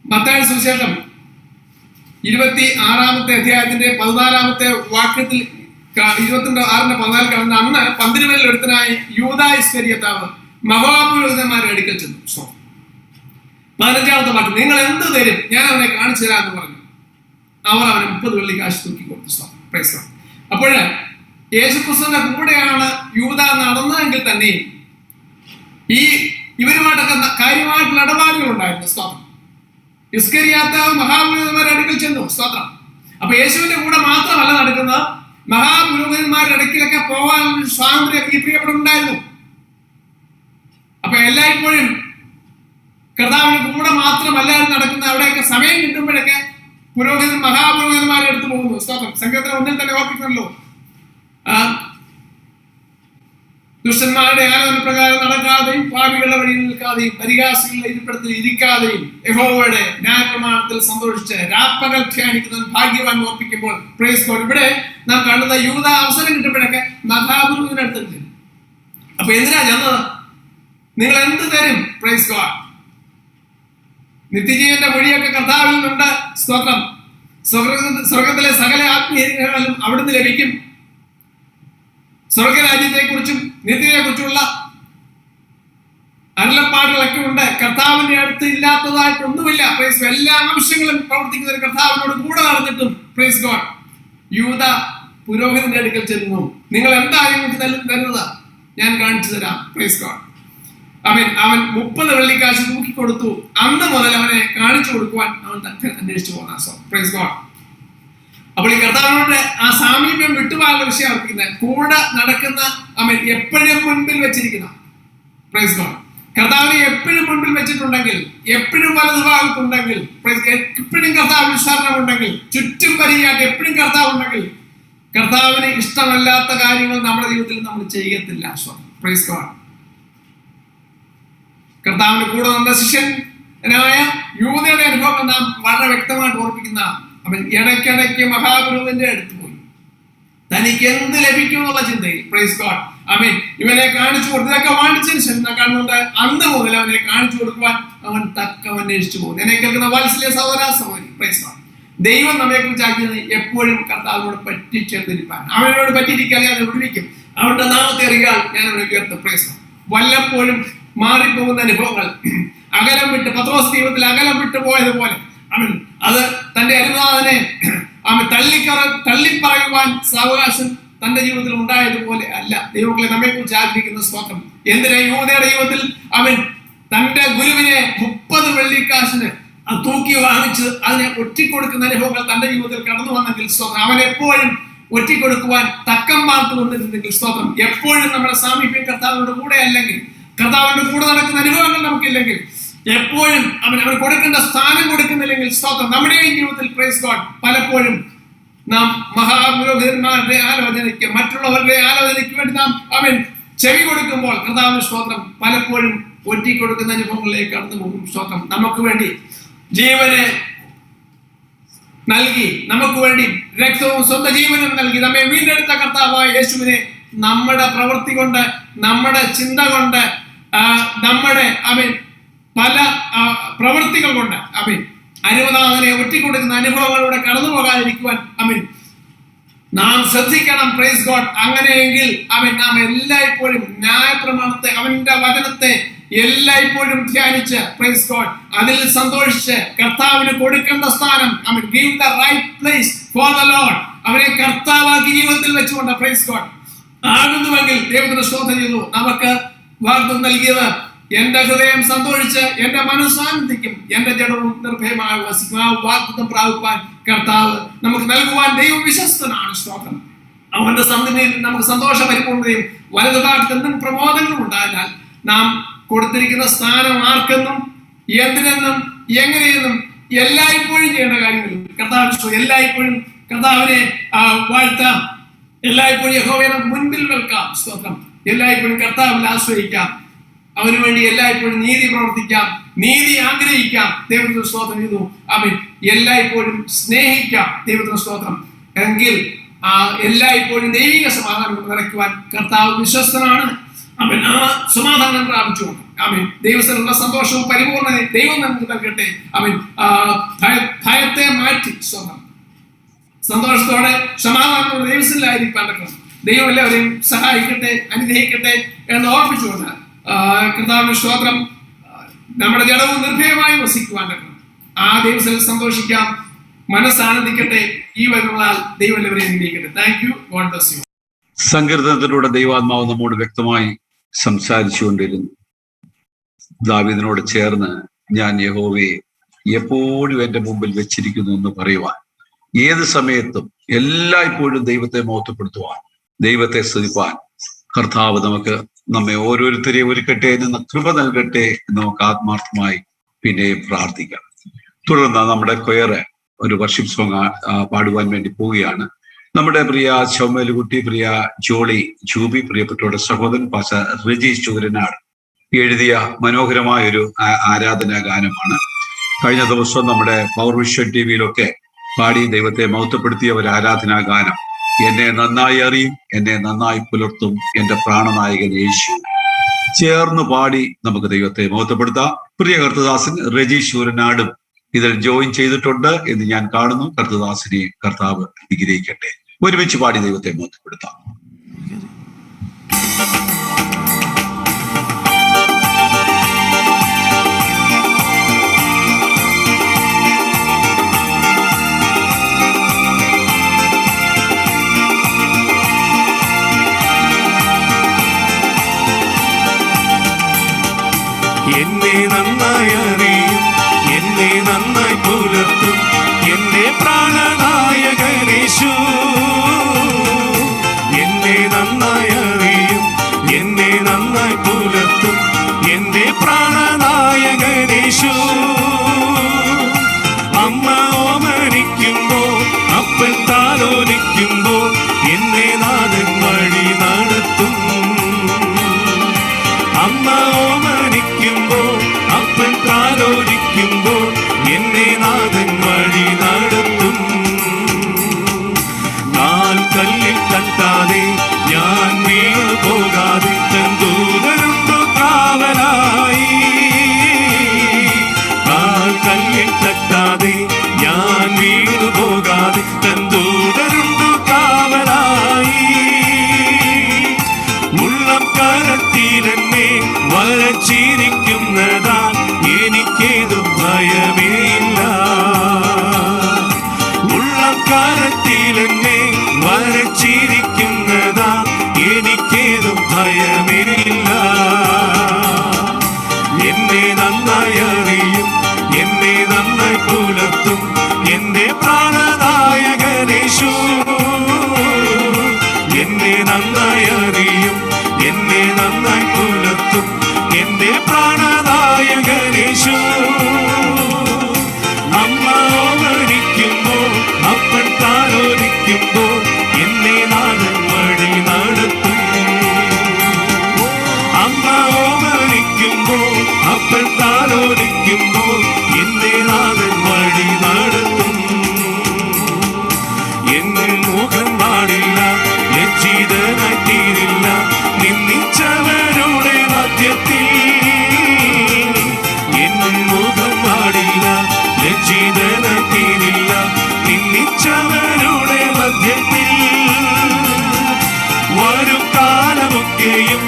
S1: മത്തായി സുവിശേഷം 26-ാമത്തെ അധ്യായത്തിന്റെ 14-ാമത്തെ വാക്യത്തിൽ 26-14 കാണുന്ന അന്ന് പന്തിരുവരിൽ ഒരുത്തനായ യൂദാ ഇസ്കരിയോത്താവ് മഹാപുരോഹിതന്മാരുടെ അടുക്കൽ ചെന്നു. 15-ാമത്തെ വാക്യം, നിങ്ങൾ എന്ത് തരും, ഞാൻ അവനെ കാണിച്ചു തരാമെന്ന് പറഞ്ഞു. അവർ അവന് 30 വെള്ളിക്കാശ് തൂക്കി കൊടുത്തു. അപ്പോഴ് യേശുക്രിസ്തുവിന്റെ കൂടെയാണ് യൂദ നടന്നതെങ്കിൽ തന്നെ ഈ ഇവരുമായിട്ടൊക്കെ കാര്യമായിട്ടുള്ള ഇടപാടുകൾ ഉണ്ടായിരുന്നു. സ്തോത്രം. ഇസ്കരിയോത്താവ് മഹാപുരോഹിതന്മാരുടെ അടുക്കൽ ചെന്നു. സ്തോത്രം. അപ്പൊ യേശുവിന്റെ കൂടെ മാത്രമല്ല നടക്കുന്നത്, മഹാപുരോഹിതന്മാരുടെ അടുക്കിലൊക്കെ പോകാനുള്ള സ്വാതന്ത്ര്യം ഈ പ്രിയപ്പെടുന്നുണ്ടായിരുന്നു. അപ്പൊ എല്ലായ്പ്പോഴും കർത്താവിന്റെ കൂടെ മാത്രമല്ലാതെ നടക്കുന്ന അവിടെയൊക്കെ സമയം കിട്ടുമ്പോഴൊക്കെ മഹാപുരോഹിതന്മാരെ എടുത്തു പോകുന്നു. സ്തോത്രം. സംഘത്തിന് ഒന്നിൽ തന്നെ ഓർപ്പിക്കണല്ലോ, ദുഷ്ടന്മാരുടെ ആലോചന പ്രകാരം നടക്കാതെയും പാപികളുടെ വഴിയിൽ നിൽക്കാതെയും പരിഹാസികളുടെ ഇരിപ്പിടത്തിൽ ഇരിക്കാതെയും യഹോവയുടെ ന്യായപ്രമാണത്തിൽ സന്തോഷിച്ച് രാപ്പകൽ ധ്യാനിക്കുന്നവൻ ഭാഗ്യവാൻ ഓർപ്പിക്കുമ്പോൾ പ്രൈസ് ഗോഡ്. ഇവിടെ നാം കാണുന്ന യൂദ അവസരം കിട്ടുമ്പോഴൊക്കെ മഹാപുരോഹിതന്റെ അടുത്ത്. അപ്പൊ എന്തിനാ ചെന്നത്? നിങ്ങൾ എന്ത് തരും? Praise God. നിത്യജീവന്റെ വഴിയൊക്കെ കർത്താവിൽ നിന്നുണ്ട്. സ്തോത്രം. സ്വർഗത്തിലെ സകല ആത്മീയങ്ങളും അവിടുന്ന് ലഭിക്കും. സ്വർഗരാജ്യത്തെ കുറിച്ചും നിത്യതയെ കുറിച്ചുള്ള അരുളപ്പാടുകളൊക്കെ ഉണ്ട്. കർത്താവിന്റെ അടുത്ത് ഇല്ലാത്തതായിട്ടൊന്നുമില്ല. പ്രൈസ്. എല്ലാ ആവശ്യങ്ങളും പ്രവർത്തിക്കുന്ന ഒരു കർത്താവിനോട് കൂടെ നടന്നിട്ടും പ്രൈസ് ഗോഡ് യൂദ പുരോഹിതന്റെ അടുക്കൽ ചെന്നു. നിങ്ങൾ എന്തായാലും എനിക്ക് തരുന്നത് ഞാൻ കാണിച്ചു തരാം. Praise God. അവൻ 30 വെള്ളിക്കാശ് തൂക്കിക്കൊടുത്തു. അന്ന് മുതൽ അവനെ കാണിച്ചു കൊടുക്കുവാൻ അവൻ തക്ക അന്വേഷിച്ചു പോകുന്ന. Praise God. അപ്പോൾ ഈ കർത്താവിനോട് ആ സാമീപ്യം വിട്ടുപോകാനുള്ള വിഷയം അർപ്പിക്കുന്നത്, കൂടെ നടക്കുന്ന അവൻ എപ്പോഴും മുൻപിൽ വെച്ചിരിക്കുന്ന. Praise God. കർത്താവിനെ എപ്പോഴും മുൻപിൽ വെച്ചിട്ടുണ്ടെങ്കിൽ, എപ്പോഴും വലതുഭാഗത്തുണ്ടെങ്കിൽ, എപ്പോഴും കർത്താവിന് ശരണമുണ്ടെങ്കിൽ, ചുറ്റും പരിചയമായിട്ട് എപ്പോഴും കർത്താവ് ഉണ്ടെങ്കിൽ, കർത്താവിന് ഇഷ്ടമല്ലാത്ത കാര്യങ്ങൾ നമ്മുടെ ജീവിതത്തിൽ നമ്മൾ ചെയ്യത്തില്ല. Praise God. കർത്താവിന്റെ കൂടെ നമ്മുടെ ശിഷ്യനായ യൂദയുടെ അനുഭവം നാം വളരെ വ്യക്തമായിട്ട് ഓർപ്പിക്കുന്ന, അവൻ ഇടയ്ക്കിടയ്ക്ക് മഹാപുരോഹിതന്റെ അടുത്ത് പോയി തനിക്ക് എന്ത് ലഭിക്കും എന്നുള്ള ചിന്തയിൽ. Praise God. അവൻ ഇവനെ കാണിച്ചു കൊടുത്തു. ഇതൊക്കെ വാണിച്ചതിന് ശേഷം കാണുന്നുണ്ട്, അന്ന് മുതൽ അവനെ കാണിച്ചു കൊടുക്കുവാൻ അവൻ തക്കം അന്വേഷിച്ചു പോകുന്നു. എന്നെ കേൾക്കുന്ന വാത്സല്യ സഹോദര സഹോദരി, പ്രൈസ് ഗോഡ്. ദൈവം നമ്മെ കുറിച്ച് ആക്കിയത് എപ്പോഴും കർത്താവിനോട് പറ്റിച്ചേർന്നിരിക്കാൻ. അവനോട് പറ്റിയിരിക്കാൻ ഞാൻ വിളിക്കും. അവന്റെ നാമത്തെ അറിയാൽ ഞാൻ അവനെ ഉയർത്തും. Praise God. വല്ലപ്പോഴും മാറിപ്പോകുന്ന അനുഭവങ്ങൾ, അകലം വിട്ട് പത്രോസ് ജീവിതത്തിൽ അകലം വിട്ടു പോയതുപോലെ അവൻ അത് തന്റെ അനുനാഥനെ അവൻ തള്ളിപ്പറയുവാൻ സാവകാശം തന്റെ ജീവിതത്തിൽ ഉണ്ടായതുപോലെ അല്ല ദൈവങ്ങളെ നമ്മെ കുറിച്ച് ആഗ്രഹിക്കുന്ന. സ്തോത്രം. എന്തിനാ യൂദയുടെ ജീവിതത്തിൽ അവൻ തന്റെ ഗുരുവിനെ 30 വെള്ളിക്കാശിന് തൂക്കി വാങ്ങിച്ച് അതിനെ ഒറ്റിക്കൊടുക്കുന്ന അനുഭവങ്ങൾ തന്റെ ജീവിതത്തിൽ കടന്നു വന്നെങ്കിൽ സ്തോത്രം. അവൻ എപ്പോഴും ഒറ്റിക്കൊടുക്കുവാൻ തക്കം പാർത്ത് കൊണ്ടിരുന്നെങ്കിൽ സ്തോത്രം. എപ്പോഴും നമ്മുടെ സാമീപ്യം കർത്താവിനോട് കൂടെ അല്ലെങ്കിൽ, കർത്താവിന്റെ കൂടെ നടക്കുന്ന അനുഭവങ്ങൾ നമുക്കില്ലെങ്കിൽ, എപ്പോഴും അവൻ കൊടുക്കേണ്ട സ്ഥാനം കൊടുക്കുന്നില്ലെങ്കിൽ സ്തോത്രം. നമ്മുടെയും ജീവിതത്തിൽ പ്രൈസ് ഗോഡ് പലപ്പോഴും നാം മഹാപുരോഹിതന്മാരുടെ ആലോചനയ്ക്ക്, മറ്റുള്ളവരുടെ ആലോചനയ്ക്ക് വേണ്ടി നാം അവൻ ചെവി കൊടുക്കുമ്പോൾ കർത്താവിന്റെ സ്തോത്രം പലപ്പോഴും ഒറ്റിക്കൊടുക്കുന്ന അനുഭവങ്ങളിലേക്ക് കടന്നു പോകും. സ്തോത്രം. നമുക്ക് വേണ്ടി ജീവനെ നൽകി, നമുക്ക് വേണ്ടി രക്തവും സ്വന്തം ജീവനും നൽകി നമ്മെ വീണ്ടെടുത്ത കർത്താവായ യേശുവിനെ നമ്മുടെ പ്രവൃത്തി കൊണ്ട്, നമ്മുടെ ചിന്ത കൊണ്ട്, നമ്മുടെ അവൻ പല പ്രവൃത്തികൾ കൊണ്ട് അവൻ അനുവനാഥനെ ഒറ്റിക്കൊടുക്കുന്ന അനുഭവങ്ങളിലൂടെ കടന്നു പോകാതിരിക്കുവാൻ അവൻ നാം ശ്രദ്ധിക്കണം. Praise God. അങ്ങനെയെങ്കിൽ അവൻ നാം എല്ലായ്പ്പോഴും ന്യായപ്രമാണത്തെ, അവന്റെ വചനത്തെ എല്ലായ്പ്പോഴും ധ്യാനിച്ച് പ്രൈസ് ഗോഡ് അതിൽ സന്തോഷിച്ച് കർത്താവിന് കൊടുക്കേണ്ട സ്ഥാനം അവൻ give the right place for the lord അവനെ കർത്താവാക്കി ജീവിതത്തിൽ വെച്ചുകൊണ്ട് പ്രൈസ് ഗോഡ് ആകുന്നുവെങ്കിൽ ദൈവത്തിന് സ്തോത്രം ചെയ്തു. നമുക്ക് വാഗ്ദത്തം നൽകിയത് എന്റെ ഹൃദയം സന്തോഷിച്ച് എന്റെ മനസ്സാനന്ദിക്കും, എന്റെ ജഡവും നിർഭയമായി വസിക്കും. ആ വാഗ്ദത്തം പ്രാപിപ്പാൻ കർത്താവ് നമുക്ക് നൽകുവാൻ ദൈവം വിശ്വസ്തനാണ്. സ്തോത്രം. അവന്റെ സന്നിധിയിൽ നമുക്ക് സന്തോഷ പരിപൂർണതയും വലതുഭാഗത്ത് എന്തും പ്രമോദങ്ങളും ഉണ്ടായാൽ നാം കൊടുത്തിരിക്കുന്ന സ്ഥാനം ആർക്കെന്നും എന്തിനെന്നും എങ്ങനെയെന്നും എല്ലായ്പ്പോഴും ചെയ്യേണ്ട കാര്യങ്ങൾ കർത്താവ് എല്ലായ്പ്പോഴും കർത്താവിനെ വാഴ്ത്താം, എല്ലായ്പ്പോഴും യഹോവയെ മുൻപിൽ വെൽക്കാം. സ്തോത്രം. എല്ലായ്പ്പോഴും കർത്താവിൽ ആശ്രയിക്കാം. അവന് വേണ്ടി എല്ലായ്പ്പോഴും നീതി പ്രവർത്തിക്കാം, നീതി ആഗ്രഹിക്കാം, ദൈവത്തിന് സ്തോത്രം ചെയ്തു. അവൻ എല്ലായ്പ്പോഴും സ്നേഹിക്കാം, ദൈവത്തിന് സ്തോത്രം. എങ്കിൽ എല്ലായ്പ്പോഴും ദൈവിക സമാധാനം നിറയ്ക്കുവാൻ കർത്താവ് വിശ്വസ്തനാണ്. അവൻ ആ സമാധാനം പ്രാപിച്ചുകൊണ്ട് അവൻ ദൈവത്തിനുള്ള സന്തോഷവും പരിപൂർണതയും ദൈവം നമുക്ക് നൽകട്ടെ. അവൻ ഭയത്തെ മാറ്റി സന്തോഷത്തോടെ സമാധാനത്തോടെ ദൈവത്തിലായിരിക്കാൻ ദൈവം എല്ലാവരെയും സഹായിക്കട്ടെ, അനുഗ്രഹിക്കട്ടെ എന്ന് ഓർപ്പിച്ചുകൊണ്ട് കർത്താവിന്റെ സ്തോത്രം. നമ്മുടെ ജഡവും നിർഭയമായി വസിക്കുവാൻ ആ ദൈവത്തിൽ സന്തോഷിക്കാം, മനസ്സാനന്ദിക്കട്ടെ. ഈ വരങ്ങളാൽ ദൈവം എല്ലാവരെയും അനുഗ്രഹിക്കട്ടെ. Thank you. God bless you.
S3: സങ്കീർത്തനത്തിലൂടെ ദൈവാത്മാവ് നമ്മോട് വ്യക്തമായി സംസാരിച്ചുകൊണ്ടിരുന്നു. ദാവീദിനോട് ചേർന്ന് ഞാൻ യഹോവയെ എപ്പോഴും എൻ്റെ മുമ്പിൽ വെച്ചിരിക്കുന്നു എന്ന് പറയുവാൻ, ഏത് സമയത്തും എല്ലായ്പ്പോഴും ദൈവത്തെ മഹത്വപ്പെടുത്തുവാൻ, ദൈവത്തെ സ്തുതിപ്പാൻ കർത്താവ് നമ്മെ ഓരോരുത്തരെയും ഒരുക്കട്ടെ എന്ന് കൃപ നൽകട്ടെ എന്ന് നമുക്ക് ആത്മാർത്ഥമായി പിന്നെ പ്രാർത്ഥിക്കാം. തുടർന്ന് നമ്മുടെ കൊയറ് ഒരു വർഷിപ്പ് സോങ് പാടുവാൻ വേണ്ടി പോവുകയാണ്. നമ്മുടെ പ്രിയ ചൗമേലുകുട്ടി, പ്രിയ ജോളി ജൂബി, പ്രിയപ്പെട്ടവരുടെ സഹോദരൻ പാസ റെജി ചൂരനാട് എഴുതിയ മനോഹരമായ ഒരു ആരാധനാ ഗാനമാണ്. കഴിഞ്ഞ ദിവസം നമ്മുടെ പവർ വിഷൻ ടിവിയിലൊക്കെ പാടി ദൈവത്തെ മഹത്വപ്പെടുത്തിയ ഒരു ആരാധനാ ഗാനം. എന്നെ നന്നായി അറിയും, എന്നെ നന്നായി പുലർത്തും എൻ്റെ പ്രാണനായകൻ യേശു. ചേർന്ന് പാടി നമുക്ക് ദൈവത്തെ മഹത്വപ്പെടുത്താം. പ്രിയ കർത്തദാസൻ റെജി ശൂരനാടും ഇതിൽ ജോയിൻ ചെയ്തിട്ടുണ്ട് എന്ന് ഞാൻ കാണുന്നു. കർത്തദാസിനെ കർത്താവ് അനുഗ്രഹിക്കട്ടെ. ഒരുമിച്ച് പാടി ദൈവത്തെ മഹത്വപ്പെടുത്താം.
S4: എന്നെ നന്നായി അറിയും, എന്നെ നന്നായി പുലർത്തും എന്റെ പ്രാണനായകനേശു. എന്നെ നന്നായി അറിയും, എന്നെ നന്നായി പുലർത്തും എന്റെ പ്രാണനായകനേശു. അമ്മ ഓമനിക്കുമ്പോൾ, അപ്പൻ താലോലിക്കുമ്പോൾ എന്നെ നാഥൻ വഴി നടത്തും. അമ്മ ഓമനിക്കുമ്പോൾ, അപ്പൻ താലോലിക്കുമ്പോൾ എന്നെ നാഥൻ വഴി നടത്തും. കല്ലിൽ തട്ടാതെ ഞാൻ വീണു പോകാതെ തന്തൂതരുണ്ടു കാവലായി. കല്ലിൽ തട്ടാതെ ഞാൻ വീണു പോകാതെ തന്തൂതരുണ്ടു കാവലായി. ഉള്ളം കരത്തിലെന്നെ വരച്ചിരിക്കുന്നതാ എനിക്കേതു ഭയമേയില്ല. ഉള്ളം കരത്തിലെന്നെ വരച്ചിരിക്കുന്നതാ എനിക്കേതു ഭയമേയില്ല. എന്നെ നന്നായി അറിയും, എന്നെ നന്നായി പുലർത്തും എന്റെ പ്രാണനായകനേശു. എന്നെ നന്നായി അറിയും, എന്നെ നന്നായി പുലർത്തും എന്റെ പ്രാണനായകനേശു. അമ്മ ഓമനിക്കുമ്പോൾ, അപ്പൻ താലോലിക്കുമ്പോൾ എന്നെ നാഥൻ വഴി നടത്തും. അമ്മ ഓമനിക്കുമ്പോൾ, അപ്പൻ താലോലിക്കുമ്പോൾ എന്നെ നാഥൻ വഴി നടത്തും. എന്നിൽ മുഖം പാടില്ല, ലജ്ജിതനായി തീരില്ല നിന്ദിച്ചവരുടെ മധ്യത്തിൽ. എന്നിൽ മുഖം പാടില്ല, ലജ്ജിതനായി തീരില്ല നിന്ദിച്ചവരുടെ മധ്യത്തിൽ. വരും കാലമൊക്കെയും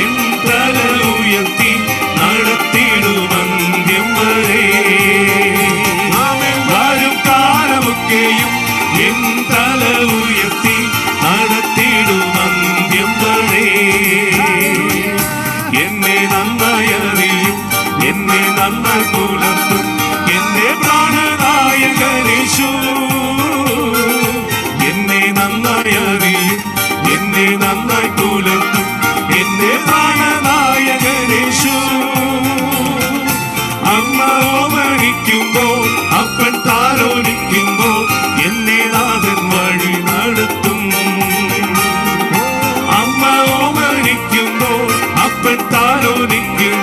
S4: എൻ തല ഉയർത്തി നടത്തിടുമന്ത്യം വരെ. വരും കാലമൊക്കെയും എൻ തല ഉയർത്തി നടത്തിടുമന്ത്യം വരെ. എന്നെ നന്നായി അറിയും, എന്നെ നന്നായി പുലർത്തും എന്റെ പ്രാണനായകനേശു. എന്നെ നന്നായി അറിയും, എന്നെ നന്നായി പുലർത്തും എന്റെ പ്രാണനായകനേശു. അമ്മ ഓമനിക്കുമ്പോൾ, അപ്പൻ താലോലിക്കുമ്പോൾ എന്നെ നാഥൻ വഴി നടത്തും. അമ്മ ഓമനിക്കുമ്പോൾ, അപ്പൻ താലോലിക്കുമ്പോൾ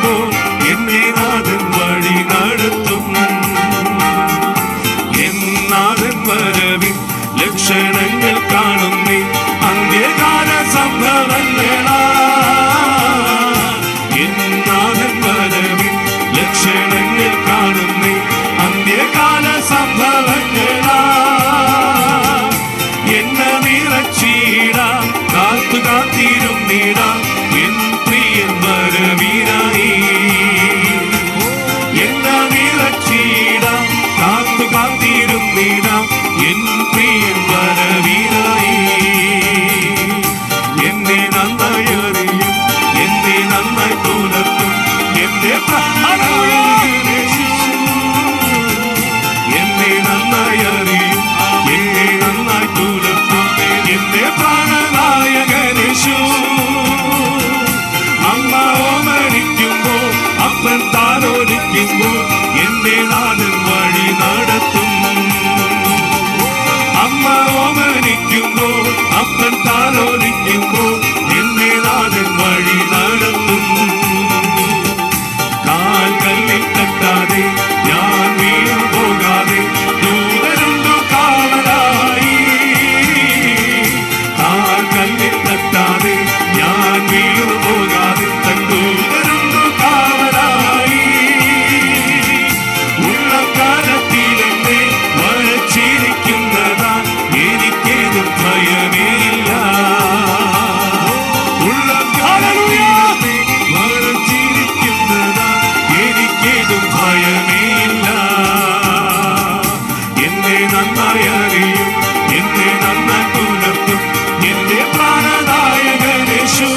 S4: താലോലിക്കുമ്പോൾ എന്നെ നാഥൻ വഴി നടത്തും. അമ്മ ഓമനിക്കുമ്പോൾ അപ്പൻ താലോലിക്കുമ്പോൾ എന്നെ നാഥൻ വഴി നടത്തും. കാൽ കല്ലിൽ തട്ടാതെ ഞാൻ വീണു പോകാതെ ദൂതരുണ്ടു കാവലായി. കാൽ കല്ലിൽ തട്ടാതെ ഞാൻ വീണു പോകാതെ ദൂതരുണ്ടു കാവലായി. ഉള്ള കാലത്തിലെന്നെ വരച്ചിരിക്കുന്നതാ എനിക്കേതും ഭയമേയില്ല. ഉള്ള കാലത്തിലെന്നെ വരച്ചിരിക്കുന്നതാ എനിക്കേതും ഭയമേയില്ല. എന്നെ നന്നായി അറിയും, എന്നെ നന്നായി പുലർത്തും എന്റെ പ്രാണനായകനേശു.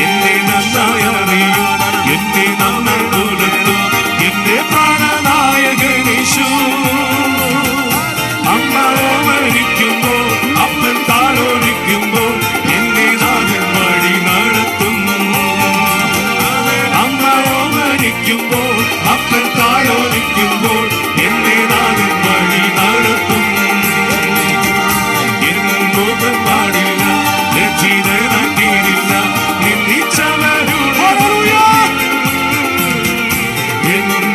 S4: എന്നെ നന്നായി അറിയും, എന്നെ നന്നായി പുലർത്തും എന്റെ പ്രാണനായകനേശു. അമ്മ ഓമനിക്കുമ്പോൾ അപ്പൻ താലോലിക്കുമ്പോൾ എന്നെ നാഥൻ വഴി നടത്തും. അമ്മ ഓമനിക്കുമ്പോൾ അപ്പൻ താലോലിക്കുമ്പോൾ എന്നെ നാഥൻ വഴി നടത്തും. എന്നും പാടില്ല, ലജ്ജിതനായി തീരില്ല, നിന്ദിച്ചവരുടെ എന്നും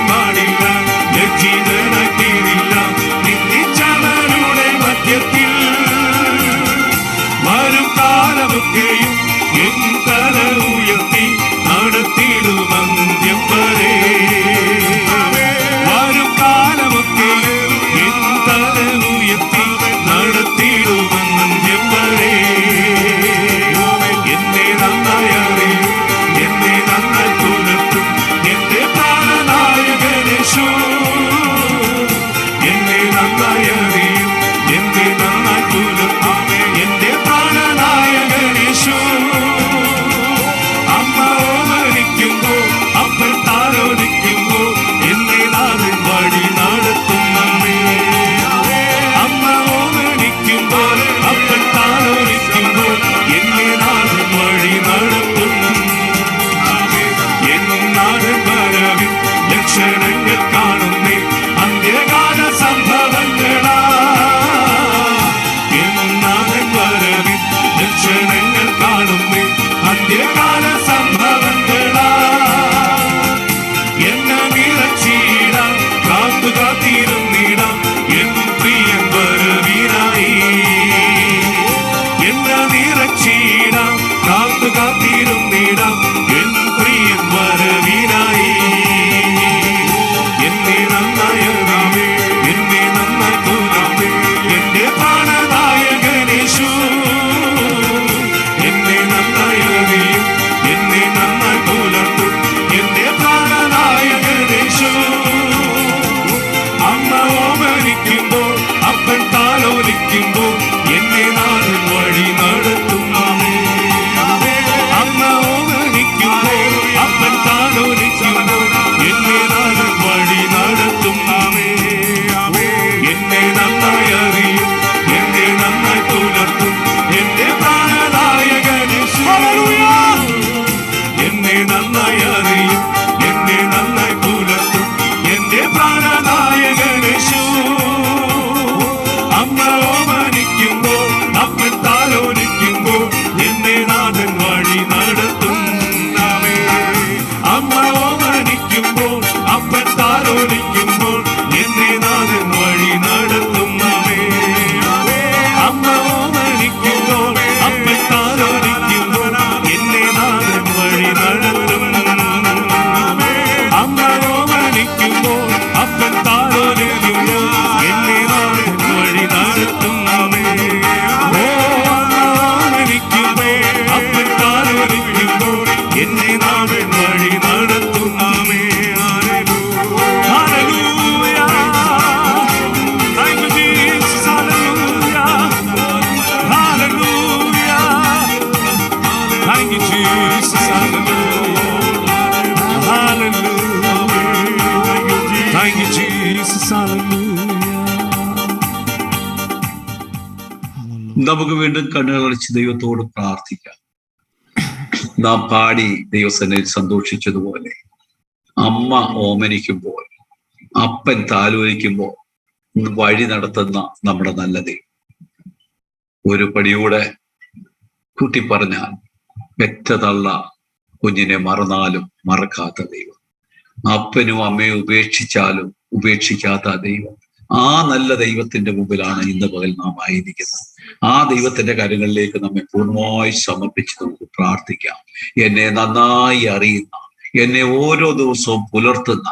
S4: പാടില്ല, ലജ്ജിതനായി തീരില്ല, നിന്ദിച്ചവരുടെ മധ്യത്തിൽ. വരും കാലമൊക്കെയും എൻ തല ഉയർത്തി നടത്തിയിടും അന്ത്യം വരെ. വരും കാലമൊക്കെയും എൻ തല ഉയർത്തി നടത്തിയിടും അന്ത്യം വരെ. എന്നെ നന്നായി അറിയും, എന്നെ നന്നായി പുലർത്തും എന്റെ പ്രാണനായകനേശു. എന്നെ നന്നായി അറിയും, എന്നെ നന്നായി പുലർത്തും എന്റെ പ്രാണനായകനേശു. അമ്മ ഓമനിക്കുമ്പോൾ അപ്പൻ താലോലിക്കുമ്പോൾ എന്നെ നാഥൻ വഴി നടത്തും. അമ്മ ഓമനിക്കുമ്പോൾ അപ്പൻ താലോലിക്കുമ്പോൾ എന്നെ നാഥൻ വഴി നടത്തും. എന്നാഥൻ വരവിൻ ലക്ഷണങ്ങൾ കാണുന്നേ അന്ത്യകാല സംഭവങ്ങളാ. എന്നാഥൻ വരവിൻ ലക്ഷണങ്ങൾ കാണുന്നേ അന്ത്യകാല സംഭവങ്ങളാ. എന്നെ നിറച്ചിടാം, കാത്തു കാത്തിരുന്നിടാം എൻ പ്രിയൻ വരവിനായി. എന്നെ നിറച്ചിടാം, കാത്തു കാത്തിരുന്നിടാം എൻ പ്രിയൻ വരവിനായി. എന്നെ നന്നായി അറിവേ, എന്നെ നന്നായി പുലർത്തേ എന്റെ പ്രാണനായകനേശു. എന്നെ നന്നായി അറിയും, എന്നെ നന്നായി പുലർത്തും എന്റെ പ്രാണനായകനേശു. അമ്മ ഓമനിക്കുമ്പോൾ അപ്പൻ താലോലിക്കുമ്പോൾ എന്നെ നാഥൻ വഴി നടത്തും. അമ്മ ഓമനിക്കുമ്പോൾ അപ്പൻ താലോലിക്കുമ്പോൾ എന്നെ നാഥൻ വഴി നടത്തും. എന്നെ നന്നായി അറിയും, എന്നെ നന്നായി പുലർത്തും എന്റെ പ്രാണനായകനേശു. എന്നെ നന്നായി അറിയും, എന്നെ നന്നായി പുലർത്തും എന്റെ പ്രാണനായകനേശു. അമ്മ ഓമനിക്കുമ്പോൾ അപ്പൻ താലോലിക്കുമ്പോൾ എന്നെ നാഥൻ വഴി നടത്തും. അമ്മ ഓമനിക്കുമ്പോൾ അപ്പൻ താലോലിക്കുമ്പോൾ എന്നെ നാഥൻ വഴി നടത്തും. അമ്മ ഓമനിക്കുമ്പോൾ അപ്പൻ താലോലിക്കുമ്പോൾ എന്നെ നാഥൻ വഴി നടത്തും. അമ്മ ഓമനിക്കുമ്പോൾ അപ്പൻ താലോലിക്കുമ്പോൾ എന്നെ നാഥൻ വഴി നടത്തും. ഓ അമ്മ ഓമനിക്കുമ്പോൾ അപ്പൻ താലോലിക്കുമ്പോൾ എന്നെ നാഥൻ വഴി നടത്തും. Hallelujah. Thank you, Jesus. Hallelujah. Hallelujah. Thank you, Jesus. Hallelujah. Hallelujah. Thank you, Jesus. Hallelujah.
S3: നമുക്ക് വീണ്ടും കണ്ണുകളടച്ച് ദൈവത്തോട് പ്രാർത്ഥിക്കാം. നാം പാടി ദൈവസന്നിധിയിൽ സന്തോഷിച്ചതുപോലെ അമ്മ ഓമനിക്കുമ്പോൾ, അപ്പൻ താലോലിക്കുമ്പോൾ വഴി നടത്തുന്ന നമ്മുടെ നല്ല ദൈവം. ഒരു പടിയൂടെ കൂട്ടി പറഞ്ഞാൽ, പെറ്റ തള്ള കുഞ്ഞിനെ മറന്നാലും മറക്കാത്ത ദൈവം, അപ്പനും അമ്മയും ഉപേക്ഷിച്ചാലും ഉപേക്ഷിക്കാത്ത ദൈവം. ആ നല്ല ദൈവത്തിന്റെ മുമ്പിലാണ് ഇന്ന് പകൽ നാം ആയിരിക്കുന്നത്. ആ ദൈവത്തിന്റെ കാര്യങ്ങളിലേക്ക് നമ്മെ പൂർണ്ണമായി സമർപ്പിച്ച് നമുക്ക് പ്രാർത്ഥിക്കാം. എന്നെ നന്നായി അറിയുന്ന, എന്നെ ഓരോ ദിവസവും പുലർത്തുന്ന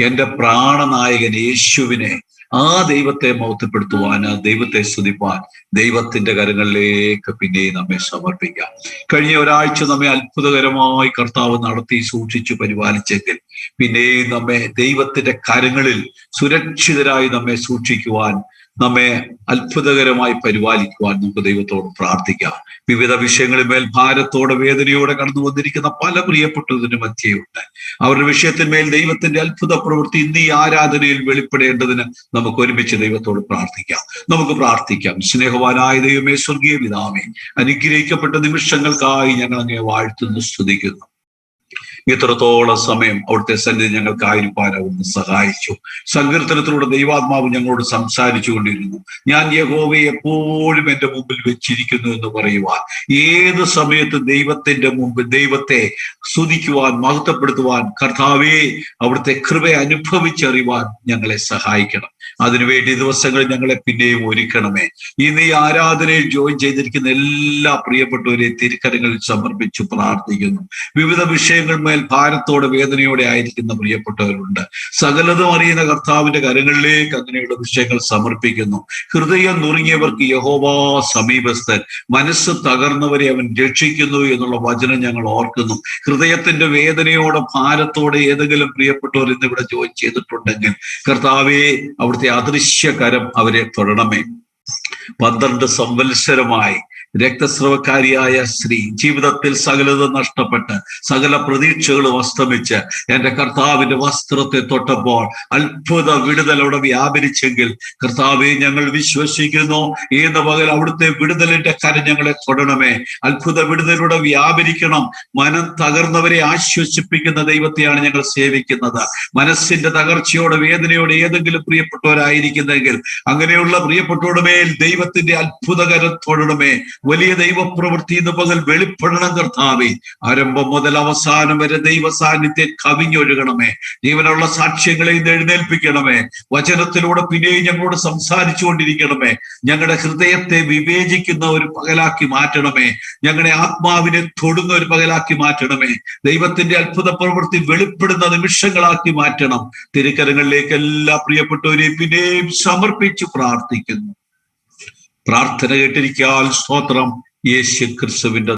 S3: എന്റെ പ്രാണനായകൻ യേശുവിനെ, ആ ദൈവത്തെ മഹത്വപ്പെടുത്തുവാൻ, ആ ദൈവത്തെ സ്തുതിപ്പാൻ ദൈവത്തിന്റെ കരങ്ങളിലേക്ക് പിന്നെയും നമ്മെ സമർപ്പിക്കാം. കഴിഞ്ഞ ഒരാഴ്ച നമ്മെ അത്ഭുതകരമായി കർത്താവ് നടത്തി സൂക്ഷിച്ചു പരിപാലിച്ചെങ്കിൽ പിന്നെയും നമ്മെ ദൈവത്തിന്റെ കരങ്ങളിൽ സുരക്ഷിതരായി നമ്മെ സൂക്ഷിക്കുവാൻ, നമ്മെ അത്ഭുതകരമായി പരിപാലിക്കുവാൻ നമുക്ക് ദൈവത്തോട് പ്രാർത്ഥിക്കാം. വിവിധ വിഷയങ്ങളിന്മേൽ ഭാരത്തോടെ വേദനയോടെ കടന്നു വന്നിരിക്കുന്ന പല പ്രിയപ്പെട്ടതിന് മധ്യയുണ്ട്. അവരുടെ വിഷയത്തിന്മേൽ ദൈവത്തിന്റെ അത്ഭുത പ്രവൃത്തി ഇന്ന് ഈ ആരാധനയിൽ വെളിപ്പെടേണ്ടതിന് നമുക്ക് ഒരുമിച്ച് ദൈവത്തോട് പ്രാർത്ഥിക്കാം. നമുക്ക് പ്രാർത്ഥിക്കാം. സ്നേഹവാനായ ദൈവമേ, സ്വർഗീയ പിതാവേ, അനുഗ്രഹിക്കപ്പെട്ട നിമിഷങ്ങൾക്കായി ഞങ്ങൾ അങ്ങേ വാഴ്ത്തുന്നു, സ്തുതിക്കുന്നു. ഇത്രത്തോളം സമയം അവിടുത്തെ സന്നിധി ഞങ്ങൾക്കായിരിക്കാൻ അവിടുന്ന് സഹായിച്ചു. സങ്കീർത്തനത്തിലൂടെ ദൈവാത്മാവ് ഞങ്ങളോട് സംസാരിച്ചു കൊണ്ടിരുന്നു. ഞാൻ യഹോവയെ എപ്പോഴും എൻ്റെ മുമ്പിൽ വെച്ചിരിക്കുന്നു എന്ന് പറയുവാൻ, ഏത് സമയത്ത് ദൈവത്തിന്റെ മുമ്പിൽ ദൈവത്തെ സ്തുതിക്കുവാൻ, മഹത്വപ്പെടുത്തുവാൻ, കർത്താവേ അവിടുത്തെ കൃപയെ അനുഭവിച്ചറിയുവാൻ ഞങ്ങളെ സഹായിക്കണം. അതിനുവേണ്ടി ദിവസങ്ങൾ ഞങ്ങളെ പിന്നെയും ഒരുക്കണമേ. ഇന്ന് ഈ ആരാധനയിൽ ജോയിൻ ചെയ്തിരിക്കുന്ന എല്ലാ പ്രിയപ്പെട്ടവരെയും തിരുക്കരങ്ങളിൽ സമർപ്പിച്ചു പ്രാർത്ഥിക്കുന്നു. വിവിധ വിഷയങ്ങൾ മേൽ ഭാരത്തോടെ വേദനയോടെ ആയിരിക്കുന്ന പ്രിയപ്പെട്ടവരുണ്ട്. സകലതും അറിയുന്ന കർത്താവിന്റെ കരങ്ങളിലേക്ക് അങ്ങനെയുള്ള വിഷയങ്ങൾ സമർപ്പിക്കുന്നു. ഹൃദയം നുറുങ്ങിയവർക്ക് യഹോവ സമീപസ്ഥൻ, മനസ്സ് തകർന്നവരെ അവൻ രക്ഷിക്കുന്നു എന്നുള്ള വചനം ഞങ്ങൾ ഓർക്കുന്നു. ഹൃദയത്തിന്റെ വേദനയോടെ ഭാരത്തോടെ ഏതെങ്കിലും പ്രിയപ്പെട്ടവർ ഇന്നിവിടെ ജോയിൻ ചെയ്തിട്ടുണ്ടെങ്കിൽ കർത്താവേ അവിടുത്തെ അദൃശ്യകരം അവരെ തൊടണമേ. 12 സംവത്സരമായി രക്തസ്രവക്കാരിയായ സ്ത്രീ ജീവിതത്തിൽ സകലതും നഷ്ടപ്പെട്ട് സകല പ്രതീക്ഷകളും അസ്തമിച്ച് എൻ്റെ കർത്താവിന്റെ വസ്ത്രത്തെ തൊട്ടപ്പോൾ അത്ഭുത വിടുതൽ അവിടെ വ്യാപരിച്ചെങ്കിൽ കർത്താവെ ഞങ്ങൾ വിശ്വസിക്കുന്നു, ഇന്ന് പകൽ അവിടുത്തെ വിടുതലിന്റെ കരം ഞങ്ങളെ തൊടണമേ. അത്ഭുത വിടുതലൂടെ വ്യാപരിക്കണം. മനം തകർന്നവരെ ആശ്വസിപ്പിക്കുന്ന ദൈവത്തെയാണ് ഞങ്ങൾ സേവിക്കുന്നത്. മനസ്സിന്റെ തകർച്ചയോടെ വേദനയോടെ ഏതെങ്കിലും പ്രിയപ്പെട്ടവരായിരിക്കുന്നെങ്കിൽ അങ്ങനെയുള്ള പ്രിയപ്പെട്ടവരുടെ മേൽ ദൈവത്തിന്റെ അത്ഭുതകരം തൊടണമേ. വലിയ ദൈവപ്രവൃത്തി ഇന്ന് പകൽ വെളിപ്പെടണം കർത്താവേ. ആരംഭം മുതൽ അവസാനം വരെ ദൈവ സാന്നിധ്യം കവിഞ്ഞൊഴുകണമേ. ജീവനുള്ള സാക്ഷ്യങ്ങളെ ഇന്ന് എഴുന്നേൽപ്പിക്കണമേ. വചനത്തിലൂടെ പിന്നെയും ഞങ്ങളോട് സംസാരിച്ചു കൊണ്ടിരിക്കണമേ. ഞങ്ങളുടെ ഹൃദയത്തെ വിവേചിക്കുന്ന ഒരു പകലാക്കി മാറ്റണമേ. ഞങ്ങളുടെ ആത്മാവിനെ തൊടുന്ന ഒരു പകലാക്കി മാറ്റണമേ. ദൈവത്തിന്റെ അത്ഭുത പ്രവൃത്തി വെളിപ്പെടുന്ന നിമിഷങ്ങളാക്കി മാറ്റണം. തിരുക്കരങ്ങളിലേക്ക് എല്ലാ പ്രിയപ്പെട്ടവരെയും പിന്നെയും സമർപ്പിച്ചു പ്രാർത്ഥിക്കുന്നു. പ്രാർത്ഥന കേട്ടിരിക്കാൻ സ്തോത്രം. യേശു ക്രിസ്തുവിന്റെ